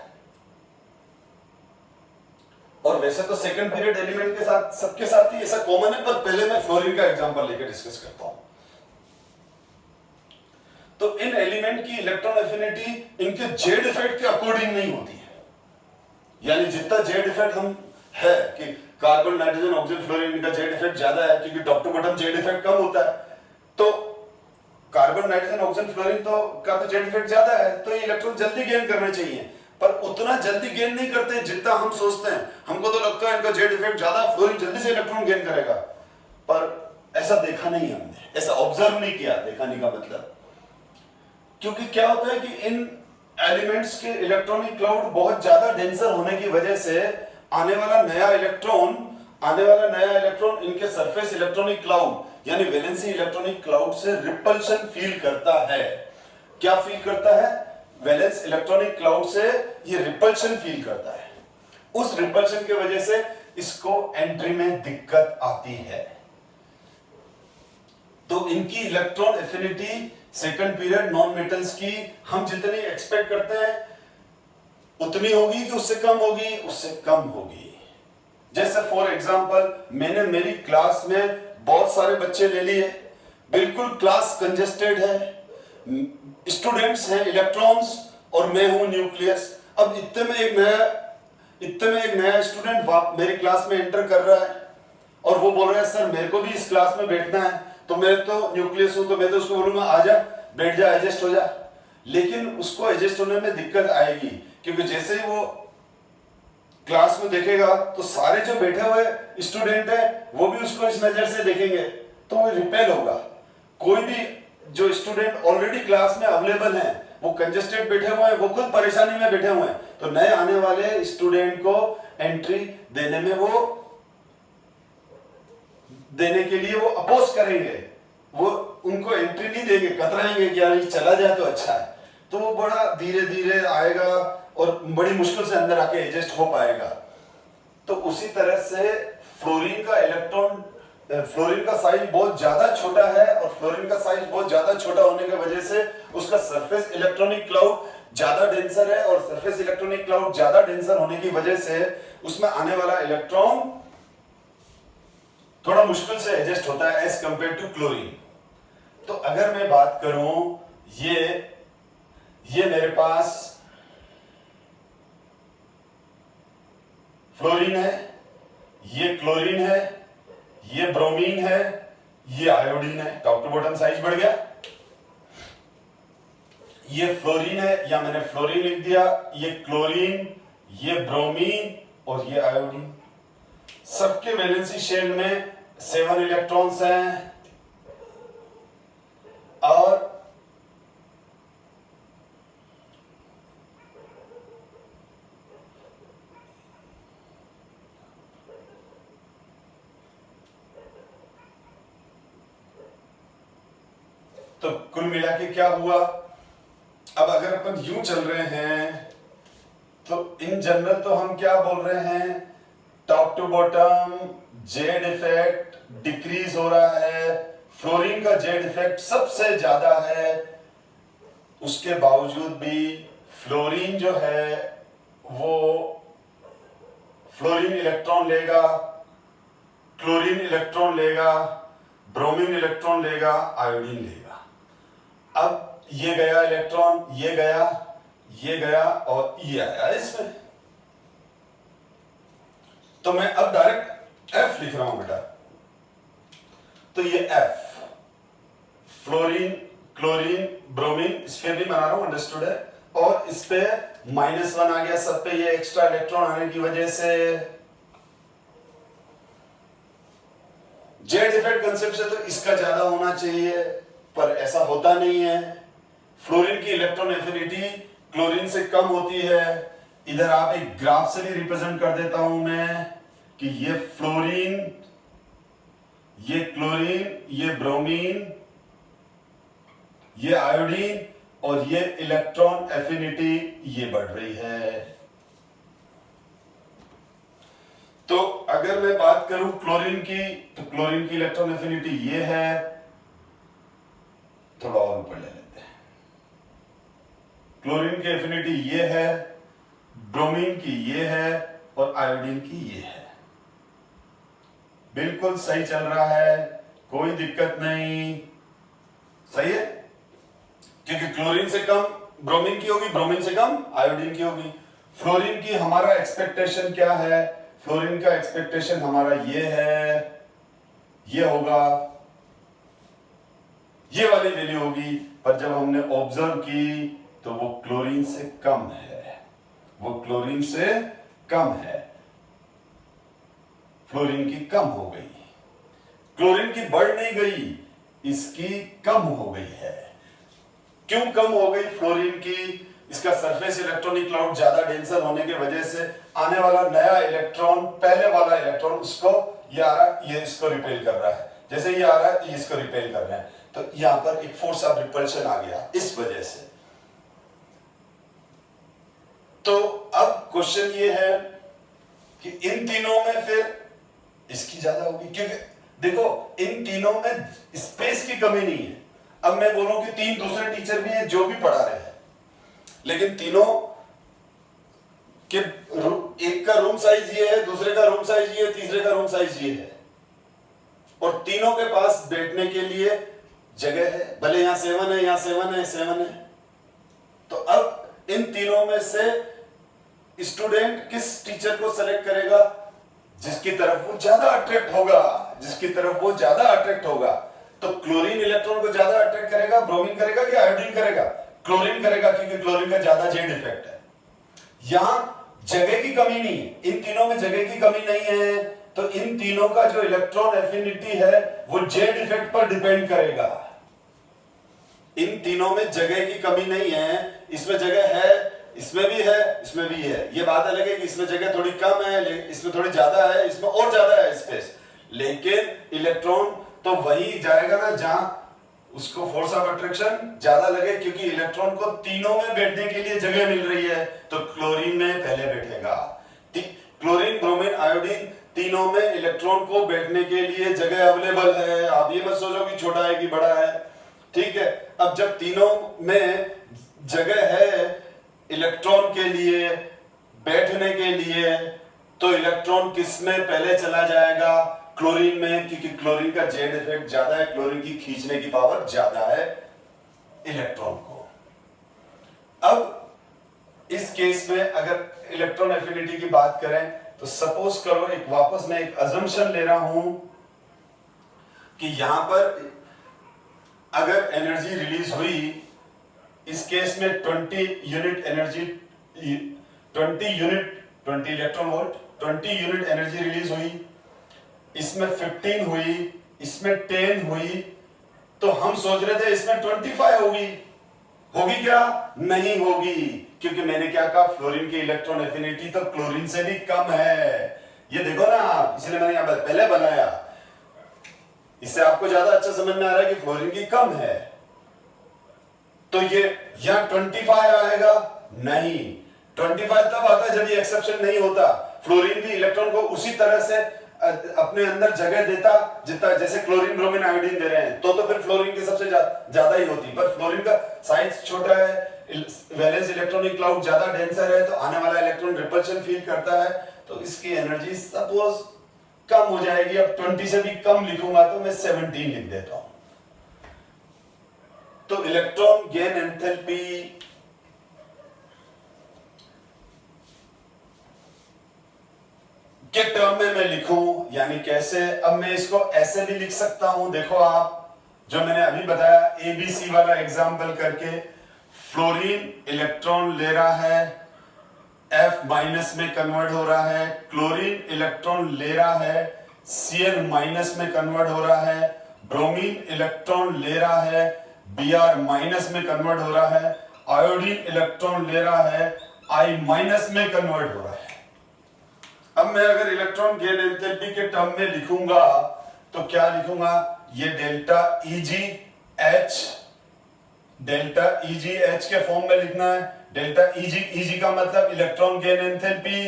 और वैसे तो सेकंड पीरियड एलिमेंट के साथ सबके साथ ही ऐसा कॉमन है, पर पहले मैं फ्लोरीन का एग्जांपल लेकर डिस्कस करता हूं। तो इन एलिमेंट की इलेक्ट्रॉन एफिनिटी इनके जेड इफेक्ट के अकॉर्डिंग नहीं होती है। यानी जितना जेड इफेक्ट हम है कि कार्बन, नाइट्रोजन, ऑक्सीजन, फ्लोरीन का जेड इफेक्ट ज्यादा है क्योंकि top to bottom Z effect कम होता है, तो कार्बन, नाइट्रोजन, ऑक्सीजन, फ्लोरीन का तो जेड इफेक्ट ज्यादा है, तो ये इलेक्ट्रॉन जल्दी गेन करने चाहिए, पर उतना जल्दी गेन नहीं करते जितना हम सोचते हैं। हमको तो लगता है इनका जेड इफेक्ट ज्यादा, फ्लोरीन जल्दी से इलेक्ट्रॉन गेन करेगा, पर ऐसा देखा नहीं हमने, ऐसा ऑब्जर्व नहीं किया। दिखाने का मतलब, क्योंकि क्या होता है कि इन एलिमेंट्स के इलेक्ट्रॉनिक क्लाउड बहुत ज्यादा डेंसर होने की वजह से आने वाला नया इलेक्ट्रॉन आने वाला नया इलेक्ट्रॉन इनके सरफेस इलेक्ट्रॉनिक क्लाउड यानी वैलेंसी इलेक्ट्रॉनिक क्लाउड से रिपल्शन फील करता है। क्या फील करता है? वैलेंस इलेक्ट्रॉनिक क्लाउड से ये रिपल्शन फील करता है। उस रिपल्शन की वजह से इसको एंट्री में दिक्कत आती है। तो इनकी electron affinity second period non metals की हम जितनी एक्सपेक्ट करते हैं उतनी होगी कि उससे कम होगी? उससे कम होगी। जैसे फॉर एग्जांपल मैंने मेरी क्लास में बहुत सारे बच्चे ले लिए, बिल्कुल क्लास कंजेस्टेड है, स्टूडेंट्स हैं इलेक्ट्रॉन्स और मैं हूं न्यूक्लियस। अब इतने में एक नया स्टूडेंट मेरी क्लास में एंटर कर रहा है और वो बोल रहा है सर मेरे को भी इस क्लास में बैठना है, तो मैं तो न्यूक्लियस हूं, तो मैं तो उसको बोलूंगा आजा बैठ जा, एडजस्ट हो जा। लेकिन उसको एडजस्ट होने में दिक्कत आएगी क्योंकि जैसे ही वो क्लास में देखेगा तो सारे जो बैठे हुए स्टूडेंट है वो भी उसको इस नजर से देखेंगे, तो वो रिपेल होगा। कोई भी जो स्टूडेंट ऑलरेडी क्लास में अवेलेबल हैं वो कंजेस्टेड बैठे हुए हैं, वो खुद परेशानी में बैठे हुए हैं, तो नए आने वाले स्टूडेंट को एंट्री देने के लिए वो अपोज करेंगे, वो उनको एंट्री नहीं देंगे, कतराएंगे कि यार चला जाए तो अच्छा है। तो वो बड़ा धीरे धीरे आएगा और बड़ी मुश्किल से अंदर आके एडजस्ट हो पाएगा। तो उसी तरह से फ्लोरीन का साइज बहुत ज्यादा छोटा है और फ्लोरीन का साइज बहुत ज्यादा छोटा होने की वजह से उसका सरफेस इलेक्ट्रॉनिक क्लाउड ज्यादा डेंसर है और सरफेस इलेक्ट्रॉनिक क्लाउड ज्यादा डेंसर होने की वजह से उसमें आने वाला इलेक्ट्रॉन थोड़ा मुश्किल से एडजस्ट होता है एज कंपेयर टू क्लोरीन। तो अगर मैं बात करूं ये मेरे पास फ्लोरीन है, ये क्लोरीन है, ये ब्रोमीन है, ये आयोडीन है। टॉप टू बॉटम साइज बढ़ गया। ये फ्लोरीन है या मैंने फ्लोरीन लिख दिया, ये क्लोरीन, ये ब्रोमीन और ये आयोडीन। सबके वैलेंसी शेल में 7 इलेक्ट्रॉन्स हैं और तो कुल मिला के क्या हुआ? अब अगर अपन यूं चल रहे हैं तो इन जनरल तो हम क्या बोल रहे हैं, top to bottom Z effect decrease हो रहा है, फ्लोरीन का जेड इफेक्ट सबसे ज्यादा है। उसके बावजूद भी फ्लोरीन जो है वो फ्लोरीन इलेक्ट्रॉन लेगा, क्लोरीन इलेक्ट्रॉन लेगा, ब्रोमीन इलेक्ट्रॉन लेगा, आयोडीन लेगा। अब ये गया इलेक्ट्रॉन, ये गया और ये आया इसमें। तो मैं अब डायरेक्ट F लिख रहा हूं बेटा। तो ये F फ्लोरीन, क्लोरीन, ब्रोमीन, इस पे भी बना रहा हूं, अंडरस्टूड है। और इस पे -1 आ गया, सब पे ये एक्स्ट्रा इलेक्ट्रॉन आने की वजह से। जेड इफेक्ट कंसेप्ट से तो इसका ज्यादा होना चाहिए पर ऐसा होता नहीं है। फ्लोरीन की इलेक्ट्रॉन एफिनिटी क्लोरीन से कम होती है। इधर आप एक ग्राफ से भी रिप्रेजेंट कर देता हूं मैं कि ये फ्लोरीन, ये क्लोरीन, ये ब्रोमीन, ये आयोडीन और ये इलेक्ट्रॉन एफिनिटी ये बढ़ रही है। तो अगर मैं बात करूं क्लोरीन की, तो क्लोरीन की इलेक्ट्रॉन एफिनिटी ये है, थोड़ा और ऊपर ले लेते हैं। क्लोरीन की एफिनिटी ये है, ब्रोमीन की ये है और आयोडीन की ये है। बिल्कुल सही चल रहा है, कोई दिक्कत नहीं, सही है। क्योंकि क्लोरीन से कम ब्रोमीन की होगी, ब्रोमीन से कम आयोडीन की होगी। फ्लोरीन की हमारा एक्सपेक्टेशन क्या है? फ्लोरीन का एक्सपेक्टेशन हमारा ये है, ये होगा, ये वाली वैल्यू होगी। पर जब हमने ऑब्जर्व की तो वो क्लोरीन से कम है, वो क्लोरीन से कम है, फ्लोरीन की कम हो गई। क्लोरीन की बढ़ नहीं गई, इसकी कम हो गई है। क्यों कम हो गई फ्लोरीन की? इसका सरफेस इलेक्ट्रॉनिक क्लाउड ज्यादा डेंसर होने की वजह से आने वाला नया इलेक्ट्रॉन पहले वाला इलेक्ट्रॉन उसको ये आ रहा है, ये इसको रिपेल कर रहा है, जैसे ये आ रहा है ये इसको रिपेल कर रहे हैं, तो यहां पर एक फोर्स ऑफ रिपल्शन आ गया इस वजह से। तो अब क्वेश्चन ये है कि इन तीनों में फिर इसकी ज्यादा होगी, क्योंकि देखो इन तीनों में स्पेस की कमी नहीं है। अब मैं बोलूं कि 3 दूसरे टीचर भी हैं जो भी पढ़ा रहे हैं, लेकिन तीनों के एक का रूम साइज ये है, दूसरे का रूम साइज ये है, तीसरे का रूम साइज ये है, और तीनों के पास बैठने के लिए जगह है, भले यहां 7 है, यहां 7 है, 7 है। तो अब इन तीनों में से स्टूडेंट किस टीचर को सेलेक्ट करेगा? जिसकी तरफ वो ज्यादा अट्रैक्ट होगा, जिसकी तरफ वो ज्यादा अट्रैक्ट होगा। तो क्लोरीन इलेक्ट्रॉन को ज्यादा अट्रैक्ट करेगा, ब्रोमीन करेगा कि आयोडीन करेगा? क्लोरीन करेगा, क्योंकि क्लोरीन का ज्यादा जेड इफेक्ट है। यहां जगह की कमी नहीं है, इन तीनों में जगह की कमी नहीं है, तो इन तीनों का जो इलेक्ट्रॉन एफिनिटी है वो जेड इफेक्ट पर डिपेंड करेगा। इन तीनों में जगह की कमी नहीं है, इसमें जगह है, इसमें भी है, इसमें भी है। ये बात अलग है कि इसमें जगह थोड़ी कम है, इसमें थोड़ी ज्यादा है, इसमें और ज्यादा है स्पेस, लेकिन इलेक्ट्रॉन तो वही जाएगा ना जहां उसको फोर्स ऑफ अट्रैक्शन ज्यादा लगे, क्योंकि इलेक्ट्रॉन को तीनों में बैठने के लिए जगह मिल रही है, तो क्लोरीन में पहले बैठेगा। क्लोरीन, ब्रोमीन, आयोडीन तीनों में इलेक्ट्रॉन को बैठने के लिए जगह अवेलेबल है। आप ये मत सोचो कि छोटा है कि बड़ा है, ठीक है। अब जब तीनों में जगह है इलेक्ट्रॉन के लिए बैठने के लिए, तो इलेक्ट्रॉन किस में पहले चला जाएगा? क्लोरीन में, क्योंकि क्लोरीन का जेड इफेक्ट ज्यादा है, क्लोरीन की खींचने की पावर ज्यादा है इलेक्ट्रॉन को। अब इस केस में अगर इलेक्ट्रॉन एफिनिटी की बात करें, तो सपोज करो एक वापस मैं एक अजम्पशन ले रहा हूं कि यहां पर अगर एनर्जी रिलीज हुई, इस केस में 20 unit energy, 20 electron volt, 20 unit energy release हुई, इसमें 15 हुई, इसमें 10 हुई, तो हम सोच रहे थे इसमें 25 होगी। होगी क्या? नहीं होगी, क्योंकि मैंने क्या कहा, फ्लोरीन की इलेक्ट्रॉन एफिनिटी तो क्लोरीन से भी कम है। ये देखो ना, इसलिए मैंने यहां पहले बनाया, इससे आपको ज्यादा अच्छा समझ में आ रहा है कि फ्लोरीन की कम है। तो ये यहां 25 आएगा? नहीं, 25 तब आता है जब ये एक्सेप्शन नहीं होता। फ्लोरीन भी इलेक्ट्रॉन को उसी तरह से अपने अंदर जगह देता जितना जैसे क्लोरीन, ब्रोमीन, आयोडीन दे रहे हैं, तो फिर फ्लोरीन की सबसे ज्यादा ही होती, पर फ्लोरीन का साइज छोटा है, वैलेंस इलेक्ट्रॉनिक क्लाउड ज्यादा डेंसर है, तो आने वाला इलेक्ट्रॉन रिपल्शन फील करता है, तो इसकी एनर्जी सपोज कम हो जाएगी। अब 20 से भी कम लिखूंगा तो मैं 17 लिख देता हूं। तो इलेक्ट्रॉन गेन एंथैल्पी के टर्म में मैं लिखूं, यानी कैसे? अब मैं इसको ऐसे भी लिख सकता हूं, देखो आप, जो मैंने अभी बताया एबीसी वाला एग्जांपल करके, फ्लोरीन इलेक्ट्रॉन ले रहा है, F माइनस में कन्वर्ट हो रहा है, क्लोरीन इलेक्ट्रॉन ले रहा है, Cl माइनस में कन्वर्ट हो रहा है, ब्रोमीन इलेक्ट्रॉन ले रहा है, Br माइनस में कन्वर्ट हो रहा है, आयोडीन इलेक्ट्रॉन ले रहा है, I माइनस में कन्वर्ट हो रहा है। अब मैं अगर इलेक्ट्रॉन गेन एंथैल्पी के टर्म में लिखूंगा तो क्या लिखूंगा? ये डेल्टा EgH, डेल्टा EgH के फॉर्म में लिखना है। डेल्टा Eg का मतलब इलेक्ट्रॉन गेन एंथैल्पी।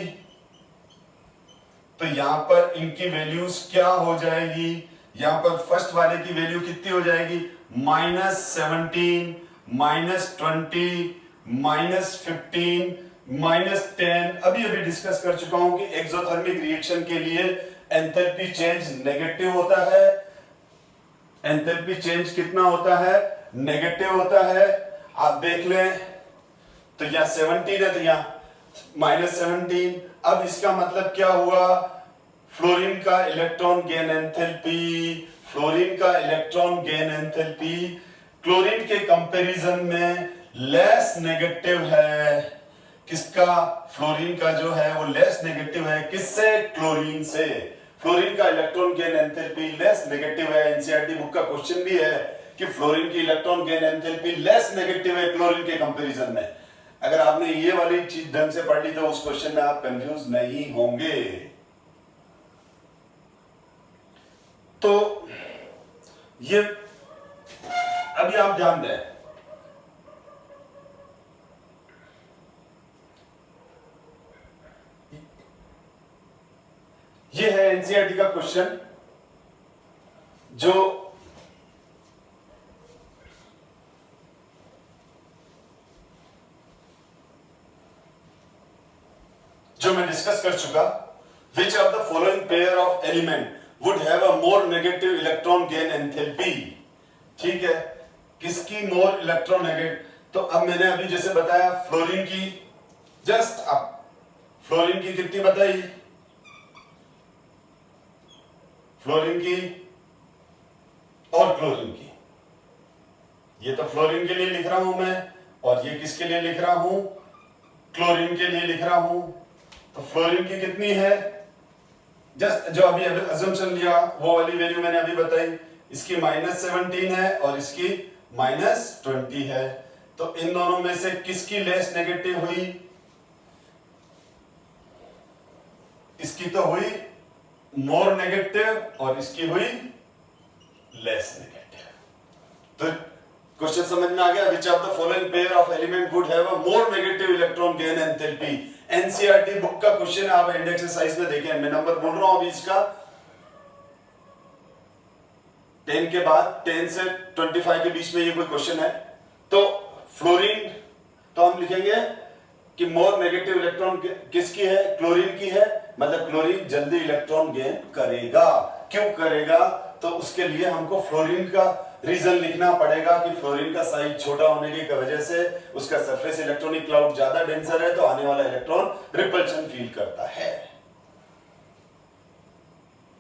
तो यहां पर इनकी वैल्यूज क्या हो जाएगी? यहां पर फर्स्ट वाले की वैल्यू कितनी हो जाएगी? -17, -20, -15, -10। अभी डिस्कस कर चुका हूं कि एक्सोथर्मिक रिएक्शन के लिए एंथैल्पी चेंज नेगेटिव होता है। एंथैल्पी चेंज कितना होता है? नेगेटिव होता है। आप देख लें तो यहां 17 है, तो यहां -17। अब इसका मतलब क्या हुआ? फ्लोरीन का इलेक्ट्रॉन गेन एंथैल्पी, फ्लोरीन का इलेक्ट्रॉन गेन एंथैल्पी क्लोरीन के कंपैरिजन में लेस नेगेटिव है। किसका? फ्लोरीन का जो है वो लेस नेगेटिव है। किससे? क्लोरीन से। फ्लोरीन का electron gain enthalpy less negative है। एनसीईआरटी बुक का क्वेश्चन भी है कि फ्लोरीन की electron gain enthalpy less negative है क्लोरीन के कंपैरिजन में। अगर आपने ये वाली चीज ढंग से पढ़ ली तो उस क्वेश्चन में आप कंफ्यूज नहीं होंगे। तो ये अभी आप ध्यान दें, ये है एनसीईआरटी का क्वेश्चन जो मैं डिस्कस कर चुका। Which of the following pair of element would have a more negative electron gain enthalpy. ठीक है, किसकी मोर इलेक्ट्रॉन नेगेटिव? तो अब मैंने अभी जैसे बताया फ्लोरीन की, जस्ट अब फ्लोरीन की कितनी बताई, फ्लोरीन की और क्लोरीन की। ये तो फ्लोरीन के लिए लिख रहा हूं मैं, और ये किसके लिए लिख रहा हूं, क्लोरीन के लिए लिख रहा हूं। तो फ्लोरीन की कितनी है, जस्ट जो अभी अजम्पशन लिया वो वाली वैल्यू मैंने अभी बताई, इसकी -17 है और इसकी -20 है। तो इन दोनों में से किसकी लेस नेगेटिव हुई, इसकी तो हुई मोर नेगेटिव और इसकी हुई लेस नेगेटिव। तो क्वेश्चन समझ में आ गया। Which of the following pair of element would have a more negative electron gain enthalpy. NCERT book का क्वेश्चन है, आप इंडेक्स एक्सरसाइज में देखें, मैं नंबर बोल रहा हूं अभी इसका 10 के बाद, 10 से 25 के बीच में ये कोई क्वेश्चन है। तो फ्लोरीन, तो हम लिखेंगे कि मोर नेगेटिव इलेक्ट्रॉन किसकी है, क्लोरीन की है, मतलब क्लोरीन जल्दी इलेक्ट्रॉन गेन करेगा। क्यों करेगा, तो उसके लिए हमको फ्लोरीन का रीजन लिखना पड़ेगा कि फ्लोरीन का साइज छोटा होने की वजह से उसका सरफेस इलेक्ट्रॉनिक क्लाउड ज्यादा डेंसर है, तो आने वाला इलेक्ट्रॉन रिपल्शन फील करता है।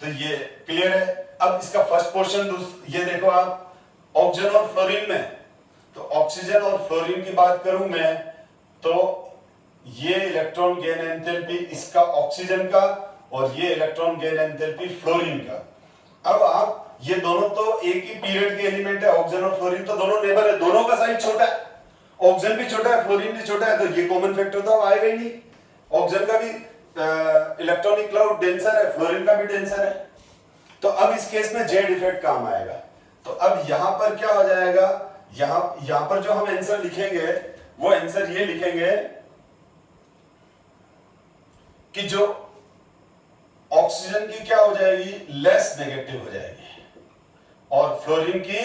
तो ये क्लियर है। अब इसका फर्स्ट पोर्शन ये देखो आप, ऑक्सीजन और फ्लोरीन में, तो ऑक्सीजन और फ्लोरीन की बात करूं मैं, तो ये इलेक्ट्रॉन गेन एंथैल्पी इसका ऑक्सीजन का, और ये इलेक्ट्रॉन गेन एंथैल्पी फ्लोरीन का। अब आप ये दोनों तो एक ही पीरियड के एलिमेंट है, ऑक्सीजन और फ्लोरीन तो दोनों नेबर है, दोनों का साइज छोटा है, ऑक्सीजन भी छोटा है फ्लोरीन भी छोटा है, तो ये कॉमन फैक्टर तो आएगा ही नहीं। ऑक्सीजन का भी इलेक्ट्रॉनिक क्लाउड डेंसर है, फ्लोरीन का भी डेंसर है। तो अब इस केस में जेड इफेक्ट काम आएगा। तो अब यहां पर क्या हो जाएगा, यहां पर जो हम आंसर लिखेंगे वो आंसर ये लिखेंगे कि जो ऑक्सीजन की क्या हो जाएगी, लेस नेगेटिव हो जाएगी, और फ्लोरीन की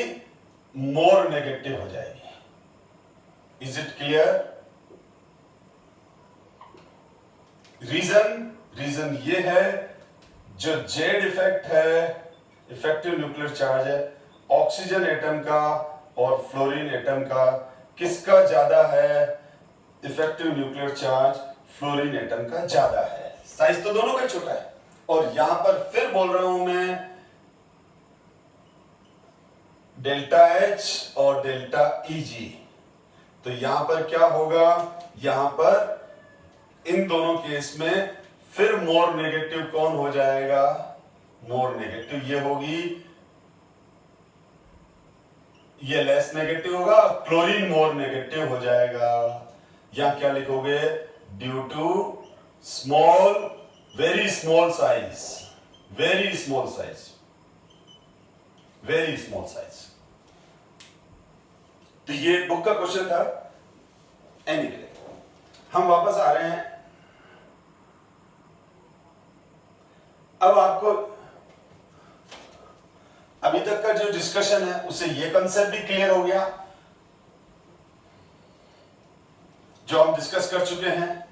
मोर नेगेटिव हो जाएगी। Is it clear? रीजन ये है, जो जेड इफेक्ट है, इफेक्टिव न्यूक्लियर चार्ज है, ऑक्सीजन एटम का और फ्लोरीन एटम का, किसका ज्यादा है, effective nuclear charge fluorine atom का ज्यादा है। साइज तो दोनों का छोटा है। और यहां पर फिर बोल रहा हूं मैं, डेल्टा एच और डेल्टा ईजी। तो यहां पर क्या होगा, यहां पर इन दोनों केस में फिर मोर नेगेटिव कौन हो जाएगा, मोर नेगेटिव ये होगी, ये लेस नेगेटिव होगा, क्लोरीन मोर नेगेटिव हो जाएगा। यहां क्या लिखोगे, due to small, very small size, very small size, very small size. तो ये बुक का क्वेश्चन था। एनीवे, हम वापस आ रहे हैं। अब आपको अभी तक का जो डिस्कशन है उससे ये कंसेप्ट भी क्लियर हो गया जो हम डिस्कस कर चुके हैं।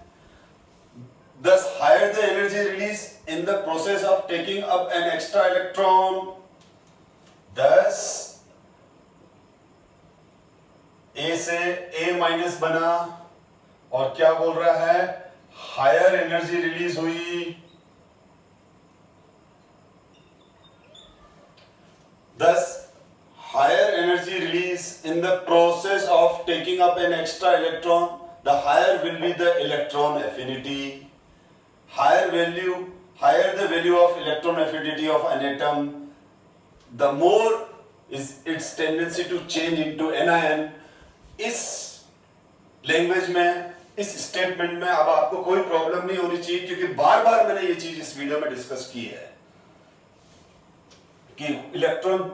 Thus, higher the energy release in the process of taking up an extra electron, thus A से A माइनस बना, और क्या बोल रहा है, हायर एनर्जी रिलीज हुई। Thus, higher energy release in the process of taking up an extra electron, the higher will be the electron affinity. Higher the value of electron affinity of an atom, the more is its tendency to change into anion. इस लैंग्वेज में इस स्टेटमेंट में अब आपको कोई प्रॉब्लम नहीं होनी चाहिए, क्योंकि बार बार मैंने ये चीज इस वीडियो में डिस्कस की है कि इलेक्ट्रॉन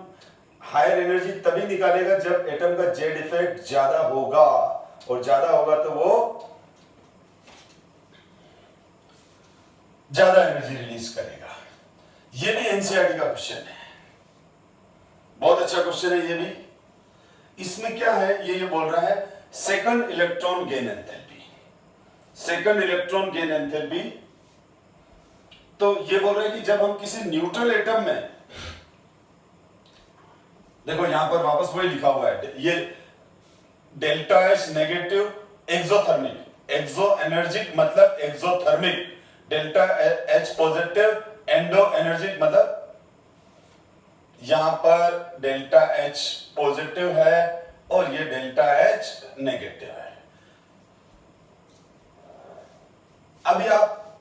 हायर एनर्जी तभी निकालेगा जब एटम का जेड इफेक्ट ज्यादा होगा, और ज्यादा होगा तो वो ज्यादा एनर्जी रिलीज करेगा। ये भी एनसीईआरटी का क्वेश्चन है, बहुत अच्छा क्वेश्चन है ये भी। इसमें क्या है, ये बोल रहा है second electron gain enthalpy, second electron gain enthalpy. तो ये बोल रहे हैं कि जब हम किसी न्यूट्रल एटम में, देखो यहां पर वापस वही लिखा हुआ है, ये डेल्टा एच नेगेटिव एक्सोथर्मिक, एक्सो एनर्जिक मतलब exothermic, delta H positive endo energic मतलब यहां पर डेल्टा एच पॉजिटिव है और ये डेल्टा एच नेगेटिव है। अभी आप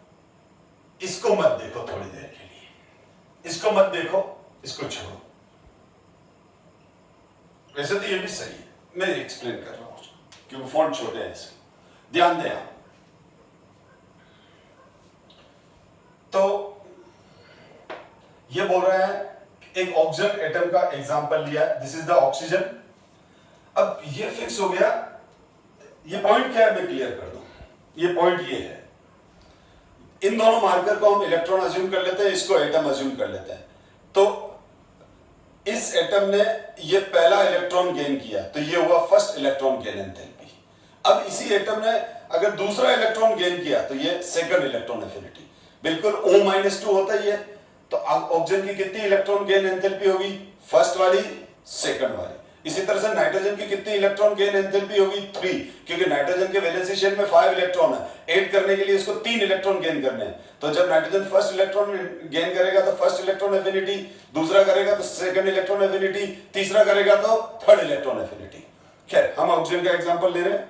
इसको मत देखो थोड़ी देर के लिए, इसको मत देखो, इसको छोड़ो। वैसे तो ये भी सही है, मैं एक्सप्लेन कर रहा हूं क्योंकि फॉन्ट छोटे हैं इसके, ध्यान दें आप। तो ये बोल रहा है एक ऑक्सीजन एटम का एग्जांपल लिया, दिस इज द ऑक्सीजन। अब ये फिक्स हो गया, ये पॉइंट क्या है मैं क्लियर कर दूं। ये पॉइंट ये है, इन दोनों मार्कर को हम इलेक्ट्रॉन अज्यूम कर लेते हैं, इसको एटम अज्यूम कर लेते हैं। तो इस एटम ने ये पहला इलेक्ट्रॉन गेन किया, तो ये हुआ फर्स्ट इलेक्ट्रॉन गेन एंथैल्पी। अब इसी एटम ने अगर दूसरा इलेक्ट्रॉन गेन किया तो ये सेकंड इलेक्ट्रॉन एफिनिटी, बिल्कुल O-2 होता ही है। तो ऑक्सीजन की कितनी इलेक्ट्रॉन गेन एंथैल्पी होगी, फर्स्ट वाली सेकंड वाली। इसी तरह से नाइट्रोजन की कितनी इलेक्ट्रॉन गेन एंथैल्पी होगी, 3, क्योंकि नाइट्रोजन के वैलेंसी शेल में 5 इलेक्ट्रॉन है, 8 करने के लिए इसको 3 इलेक्ट्रॉन गेन करने हैं। तो जब नाइट्रोजन फर्स्ट इलेक्ट्रॉन गेन करेगा तो फर्स्ट इलेक्ट्रॉन एफिनिटी, दूसरा करेगा तो सेकंड इलेक्ट्रॉन एफिनिटी, तीसरा करेगा तो थर्ड इलेक्ट्रॉन एफिनिटी। खैर हम ऑक्सीजन का एग्जांपल ले रहे हैं।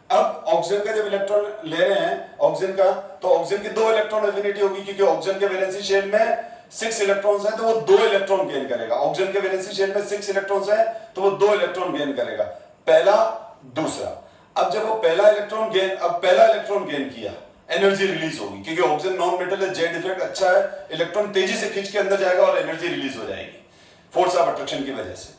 अब ऑक्सीजन का जब इलेक्ट्रॉन ले रहे हैं ऑक्सीजन का, तो ऑक्सीजन की 2 इलेक्ट्रॉन एफिनिटी होगी, क्योंकि ऑक्सीजन के वैलेंसी शेल में 6 इलेक्ट्रॉन्स हैं तो वो 2 इलेक्ट्रॉन गेन करेगा। ऑक्सीजन के वैलेंसी शेल में 6 इलेक्ट्रॉन्स हैं तो वो 2 इलेक्ट्रॉन गेन करेगा, पहला दूसरा। अब जब वो पहला इलेक्ट्रॉन गेन किया, एनर्जी रिलीज होगी, क्योंकि ऑक्सीजन नॉन मेटल है, जेड इफेक्ट अच्छा है, इलेक्ट्रॉन तेजी से खींच के अंदर जाएगा और एनर्जी रिलीज हो जाएगी फोर्स ऑफ अट्रैक्शन की वजह से।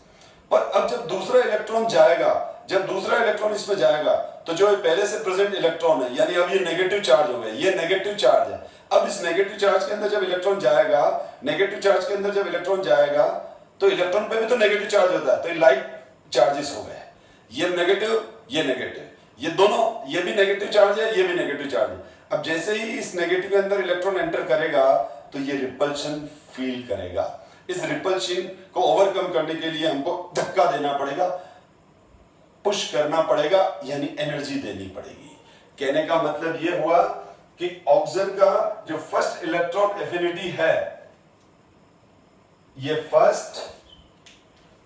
पर अब जब दूसरा इलेक्ट्रॉन जाएगा, जब दूसरा इलेक्ट्रॉन इसमें जाएगा, तो जो पहले से प्रेजेंट इलेक्ट्रॉन है, यानी अब ये नेगेटिव चार्ज हो गया, ये नेगेटिव चार्ज है। अब इस नेगेटिव चार्ज के अंदर जब इलेक्ट्रॉन जाएगा, नेगेटिव चार्ज के अंदर जब इलेक्ट्रॉन जाएगा, तो इलेक्ट्रॉन पे भी तो नेगेटिव चार्ज होता है, तो ये लाइक चार्जेस हो गए, ये नेगेटिव, ये नेगेटिव, ये दोनों, ये भी नेगेटिव चार्ज है, ये भी नेगेटिव चार्ज है। अब जैसे ही इस नेगेटिव के अंदर इलेक्ट्रॉन एंटर करेगा तो ये रिपल्शन फील करेगा। इस रिपल्शन को ओवरकम करने के लिए हमको धक्का देना पड़ेगा, पुश करना पड़ेगा, यानी एनर्जी देनी पड़ेगी। कहने का मतलब ये हुआ कि ऑक्सीजन का जो फर्स्ट इलेक्ट्रॉन एफिनिटी है, ये फर्स्ट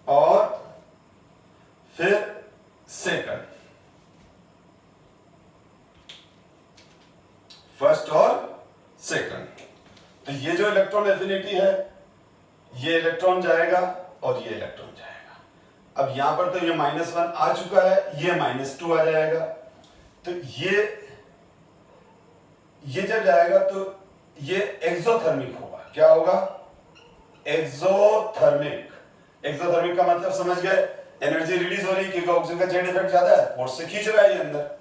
और फिर सेकंड, फर्स्ट और सेकंड। तो ये जो इलेक्ट्रॉन एफिनिटी है, ये इलेक्ट्रॉन जाएगा और ये इलेक्ट्रॉन जाएगा। अब यहां पर तो ये -1 आ चुका है, ये -2 आ जाएगा। तो ये जब जाएगा तो ये एक्सोथर्मिक होगा। क्या होगा, एक्सोथर्मिक। एक्सोथर्मिक का मतलब समझ गए, एनर्जी रिलीज हो रही है क्योंकि ऑक्सीजन का जेड इफेक्ट ज्यादा है, फोर्स से खींच रहा है ये अंदर।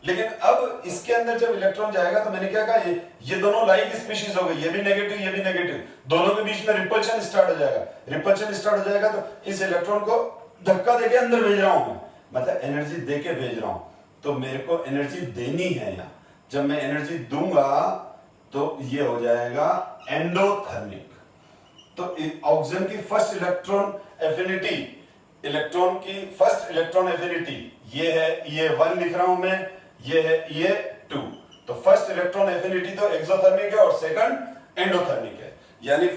लेकिन अब इसके अंदर जब इलेक्ट्रॉन जाएगा तो मैंने क्या कहा, ये दोनों लाइक स्पीशीज हो गई, ये भी नेगेटिव, ये भी नेगेटिव, दोनों के बीच में रिपल्शन स्टार्ट हो जाएगा। रिपल्शन स्टार्ट हो जाएगा तो इस इलेक्ट्रॉन को धक्का देके अंदर भेज रहा हूं मैं, मतलब एनर्जी देके भेज रहा हूं। तो मेरे को एनर्जी देनी है यहां, जब मैं एनर्जी दूंगा तो ये हो जाएगा एंडोथर्मिक। तो ऑक्सीजन की फर्स्ट इलेक्ट्रॉन एफिनिटी, इलेक्ट्रॉन की फर्स्ट इलेक्ट्रॉन एफिनिटी ये है, ये 1 लिख रहा हूं मैं, ये है ये 2। तो फर्स्ट इलेक्ट्रॉन एफिनिटी तो एक्सोथर्मिक है और सेकंड एंडोथर्मिक है, यानी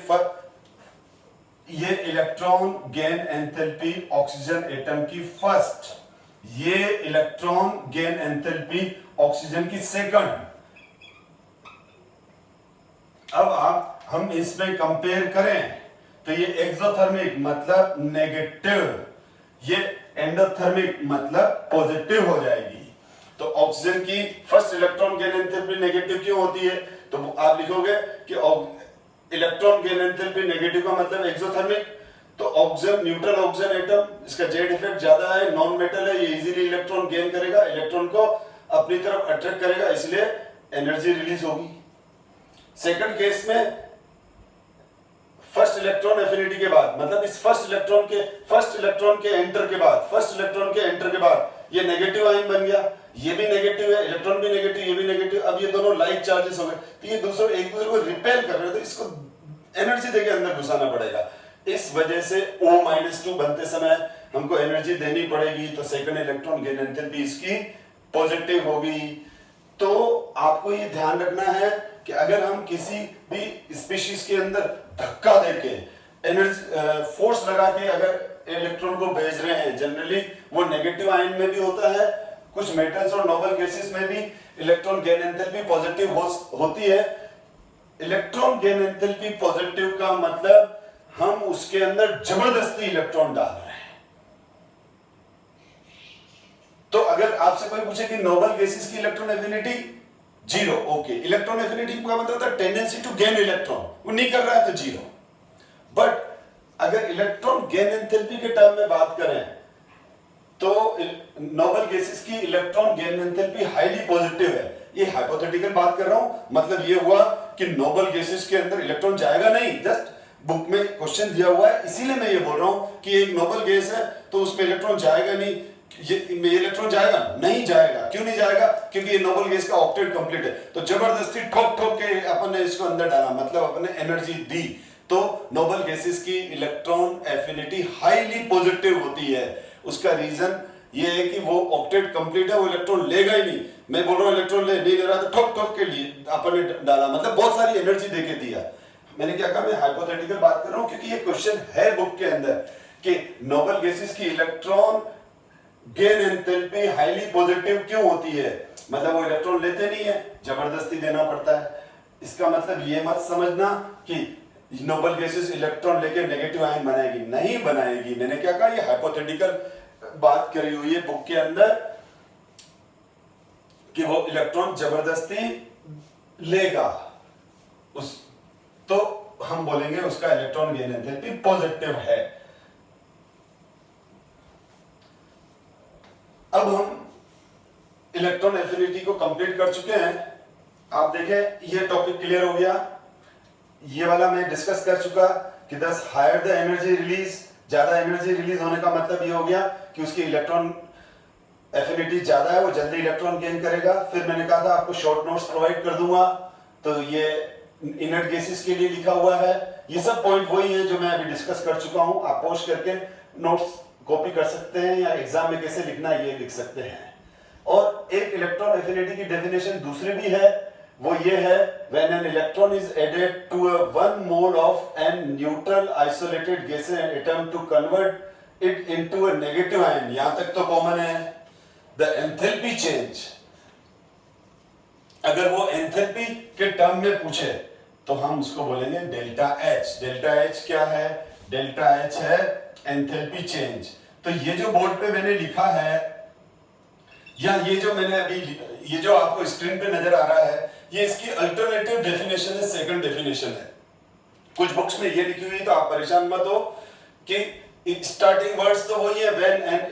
ये electron gain enthalpy oxygen atom की फर्स्ट, ये इलेक्ट्रॉन गेन एंथैल्पी ऑक्सीजन की सेकंड। अब हम इसमें कंपेयर करें तो ये एक्सोथर्मिक मतलब नेगेटिव, ये एंडोथर्मिक मतलब पॉजिटिव हो जाएगी। तो ऑक्सीजन की first electron gain enthalpy negative क्यों होती है? तो आप लिखोगे कि इलेक्ट्रॉन गेन एंथैल्पी नेगेटिव का मतलब एक्सोथर्मिक। तो ऑक्सीजन, न्यूट्रल ऑक्सीजन एटम, इसका जेड इफेक्ट ज्यादा है, नॉन मेटल है, ये इजीली इलेक्ट्रॉन गेन करेगा, इलेक्ट्रॉन को अपनी तरफ अट्रैक्ट करेगा, इसलिए एनर्जी रिलीज होगी। सेकंड केस में फर्स्ट इलेक्ट्रॉन एफिनिटी के बाद, मतलब इस फर्स्ट इलेक्ट्रॉन के एंटर के बाद ये नेगेटिव आयन बन गया, ये भी नेगेटिव है, इलेक्ट्रॉन भी नेगेटिव, ये भी नेगेटिव। अब ये दोनों लाइक चार्जेस हो गए, तो ये एक दूसरे को रिपेल कर रहे हैं, तो इसको एनर्जी देके अंदर घुसाना पड़ेगा। इस वजह से O-2 बनते समय हमको एनर्जी देनी पड़ेगी, तो सेकंड इलेक्ट्रॉन गेन एंथैल्पी इसकी पॉजिटिव होगी। तो आपको ये ध्यान रखना है कि अगर हम किसी भी स्पीशीज के अंदर धक्का देके एनर्जी फोर्स लगा के अगर इलेक्ट्रॉन को भेज रहे हैं, जनरली वो नेगेटिव आयन में भी होता है, कुछ मेटल्स और नोबल गैसेस में भी इलेक्ट्रॉन गेन एंथैल्पी पॉजिटिव होती है। इलेक्ट्रॉन गेन एंथैल्पी पॉजिटिव का मतलब हम उसके अंदर जबरदस्ती इलेक्ट्रॉन डाल रहे हैं। तो अगर आपसे कोई पूछे कि नोबल गैसेस की electron affinity 0, okay, electron affinity का मतलब होता है टेंडेंसी टू गेन इलेक्ट्रॉन, वो नहीं कर रहा है तो 0। बट अगर इलेक्ट्रॉन गेन एंथैल्पी के टर्म में बात करें तो नोबल गैसेस की electron gain enthalpy highly positive है। ये हाइपोथेटिकल बात कर रहा हूं, मतलब ये हुआ कि नोबल गैसेस के अंदर इलेक्ट्रॉन जाएगा नहीं, जस्ट बुक में क्वेश्चन दिया हुआ है, इसीलिए मैं ये बोल रहा हूं कि एक नोबल गैस है तो उसमें इलेक्ट्रॉन जाएगा नहीं। ये इलेक्ट्रॉन जाएगा नहीं, जाएगा। क्यों नहीं जाएगा? क्योंकि ये नोबल गैस का ऑक्टेट कंप्लीट है, तो जबरदस्ती ठोक ठोक के अपन ने इसको अंदर डाला, मतलब अपन ने एनर्जी दी। तो नोबल गैसेस की इलेक्ट्रॉन एफिनिटी हाईली पॉजिटिव होती है। उसका रीजन ये है कि वो ऑक्टेट कंप्लीट है, वो इलेक्ट्रॉन लेगा ही नहीं। मैं बोल रहा हूँ इलेक्ट्रॉन नहीं ले रहा, तो ठोक ठोक के लिए अपन ने डाला, मतलब बहुत सारी एनर्जी देके दिया। मैंने क्या कहा, मैं हाइपोथेटिकल बात कर रहा हूं क्योंकि ये क्वेश्चन है बुक के अंदर कि नोबल गैसेस की electron gain enthalpy highly positive क्यों होती है, मतलब वो इलेक्ट्रॉन लेते नहीं है, जबरदस्ती देना पड़ता है। इसका मतलब ये मत समझना कि नोबल गैसेस इलेक्ट्रॉन लेके नेगेटिव आयन बनाएगी, नहीं बनाएगी। मैंने क्या कहा, ये हाइपोथेटिकल बात करी हुई है बुक के अंदर कि वो इलेक्ट्रॉन जबरदस्ती लेगा, उस तो हम बोलेंगे उसका इलेक्ट्रॉन गेन एंथैल्पी पॉजिटिव है। अब हम इलेक्ट्रॉन एफिनिटी को कंप्लीट कर चुके हैं। आप देखें, ये टॉपिक क्लियर हो गया। ये वाला मैं डिस्कस कर चुका कि दस हायर द एनर्जी रिलीज, ज्यादा एनर्जी रिलीज होने का मतलब ये हो गया कि उसकी इलेक्ट्रॉन एफिनिटी ज्यादा है, वो जल्दी इलेक्ट्रॉन गेन करेगा। फिर मैंने कहा था आपको शॉर्ट नोट्स प्रोवाइड कर दूंगा, तो ये इनर्ट गैसेस के लिए लिखा हुआ है। ये सब पॉइंट वही है जो मैं अभी डिस्कस कर चुका हूं। आप पोस्ट करके नोट्स कॉपी कर सकते हैं या एग्जाम में कैसे लिखना है ये लिख सकते हैं। और एक इलेक्ट्रॉन एफिनिटी की डेफिनेशन दूसरी भी है, वो ये है when an electron is added to a 1 mole of an neutral isolated gas atom to convert it into a negative ion. यहां तक तो कॉमन है। द एंथैल्पी चेंज, अगर वो एंथैल्पी के टर्म में पूछे तो हम उसको बोलेंगे डेल्टा एच। डेल्टा एच क्या है? डेल्टा एच है एंथैल्पी चेंज। तो ये जो बोर्ड पे मैंने लिखा है, या ये जो मैंने अभी, ये जो आपको स्क्रीन पे नजर आ रहा है, ये इसकी अल्टरनेटिव डेफिनेशन है, सेकंड डेफिनेशन है। कुछ बुक्स में ये लिखी हुई, तो आप परेशान मत हो कि स्टार्टिंग वर्ड्स तो वही है, when an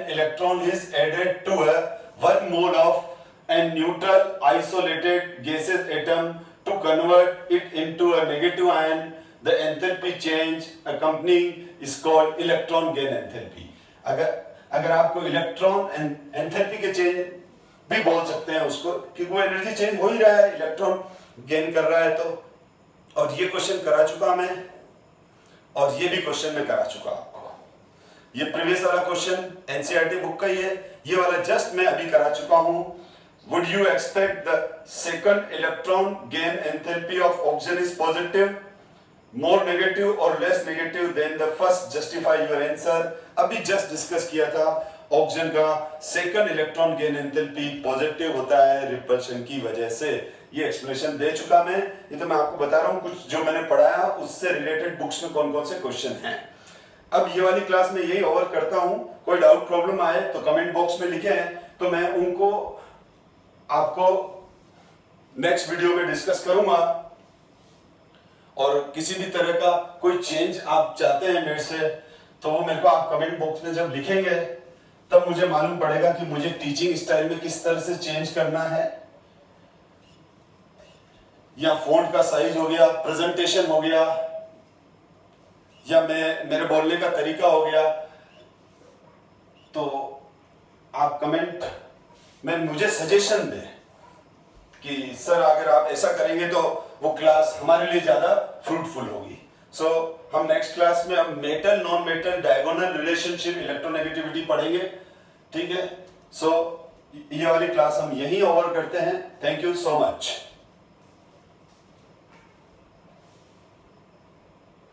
electron is added to a 1 mole of an neutral isolated gases atom to convert it into a negative ion, the enthalpy change accompanying is called electron gain enthalpy. अगर आपको इलेक्ट्रॉन एंथैल्पी के चेंज भी बोल सकते हैं उसको, क्योंकि वो एनर्जी चेंज हो ही रहा है, इलेक्ट्रॉन गेन कर रहा है। तो और ये क्वेश्चन करा चुका मैं, और ये भी क्वेश्चन मैं करा चुका आपको। ये प्रीवियस वाला क्वेश्चन एनसीईआरटी बुक का ही है, ये वाला जस्ट मैं अभी करा चुका हूं। Would you expect the second electron gain enthalpy of oxygen is positive, more negative or less negative than the first? Justify your answer. अभी just discuss किया था, ऑक्सीजन का second electron gain enthalpy positive होता है रिपल्शन की वजह से। ये एक्सप्लेनेशन दे चुका मैं, ये तो मैं आपको बता रहा हूँ कुछ जो मैंने पढ़ाया उससे रिलेटेड बुक्स में कौन कौन से क्वेश्चन हैं। अब ये वाली क्लास में यही ओवर करता हूं। कोई डाउट प्रॉब्लम आए तो कमेंट बॉक्स में लिखें, तो मैं उनको आपको नेक्स्ट वीडियो में डिस्कस करूंगा। और किसी भी तरह का कोई चेंज आप चाहते हैं मेरे से, तो वो मेरे को आप कमेंट बॉक्स में जब लिखेंगे तब मुझे मालूम पड़ेगा कि मुझे टीचिंग स्टाइल में किस तरह से चेंज करना है, या फॉन्ट का साइज हो गया, प्रेजेंटेशन हो गया, या मेरे बोलने का तरीका हो गया। तो आप कमेंट में मुझे सजेशन दें कि सर अगर आप ऐसा करेंगे तो वो क्लास हमारे लिए ज्यादा फ्रूटफुल होगी। सो हम नेक्स्ट क्लास में अब metal non metal diagonal relationship electronegativity पढ़ेंगे, ठीक है। सो ये वाली क्लास हम यहीं ओवर करते हैं। Thank you so much.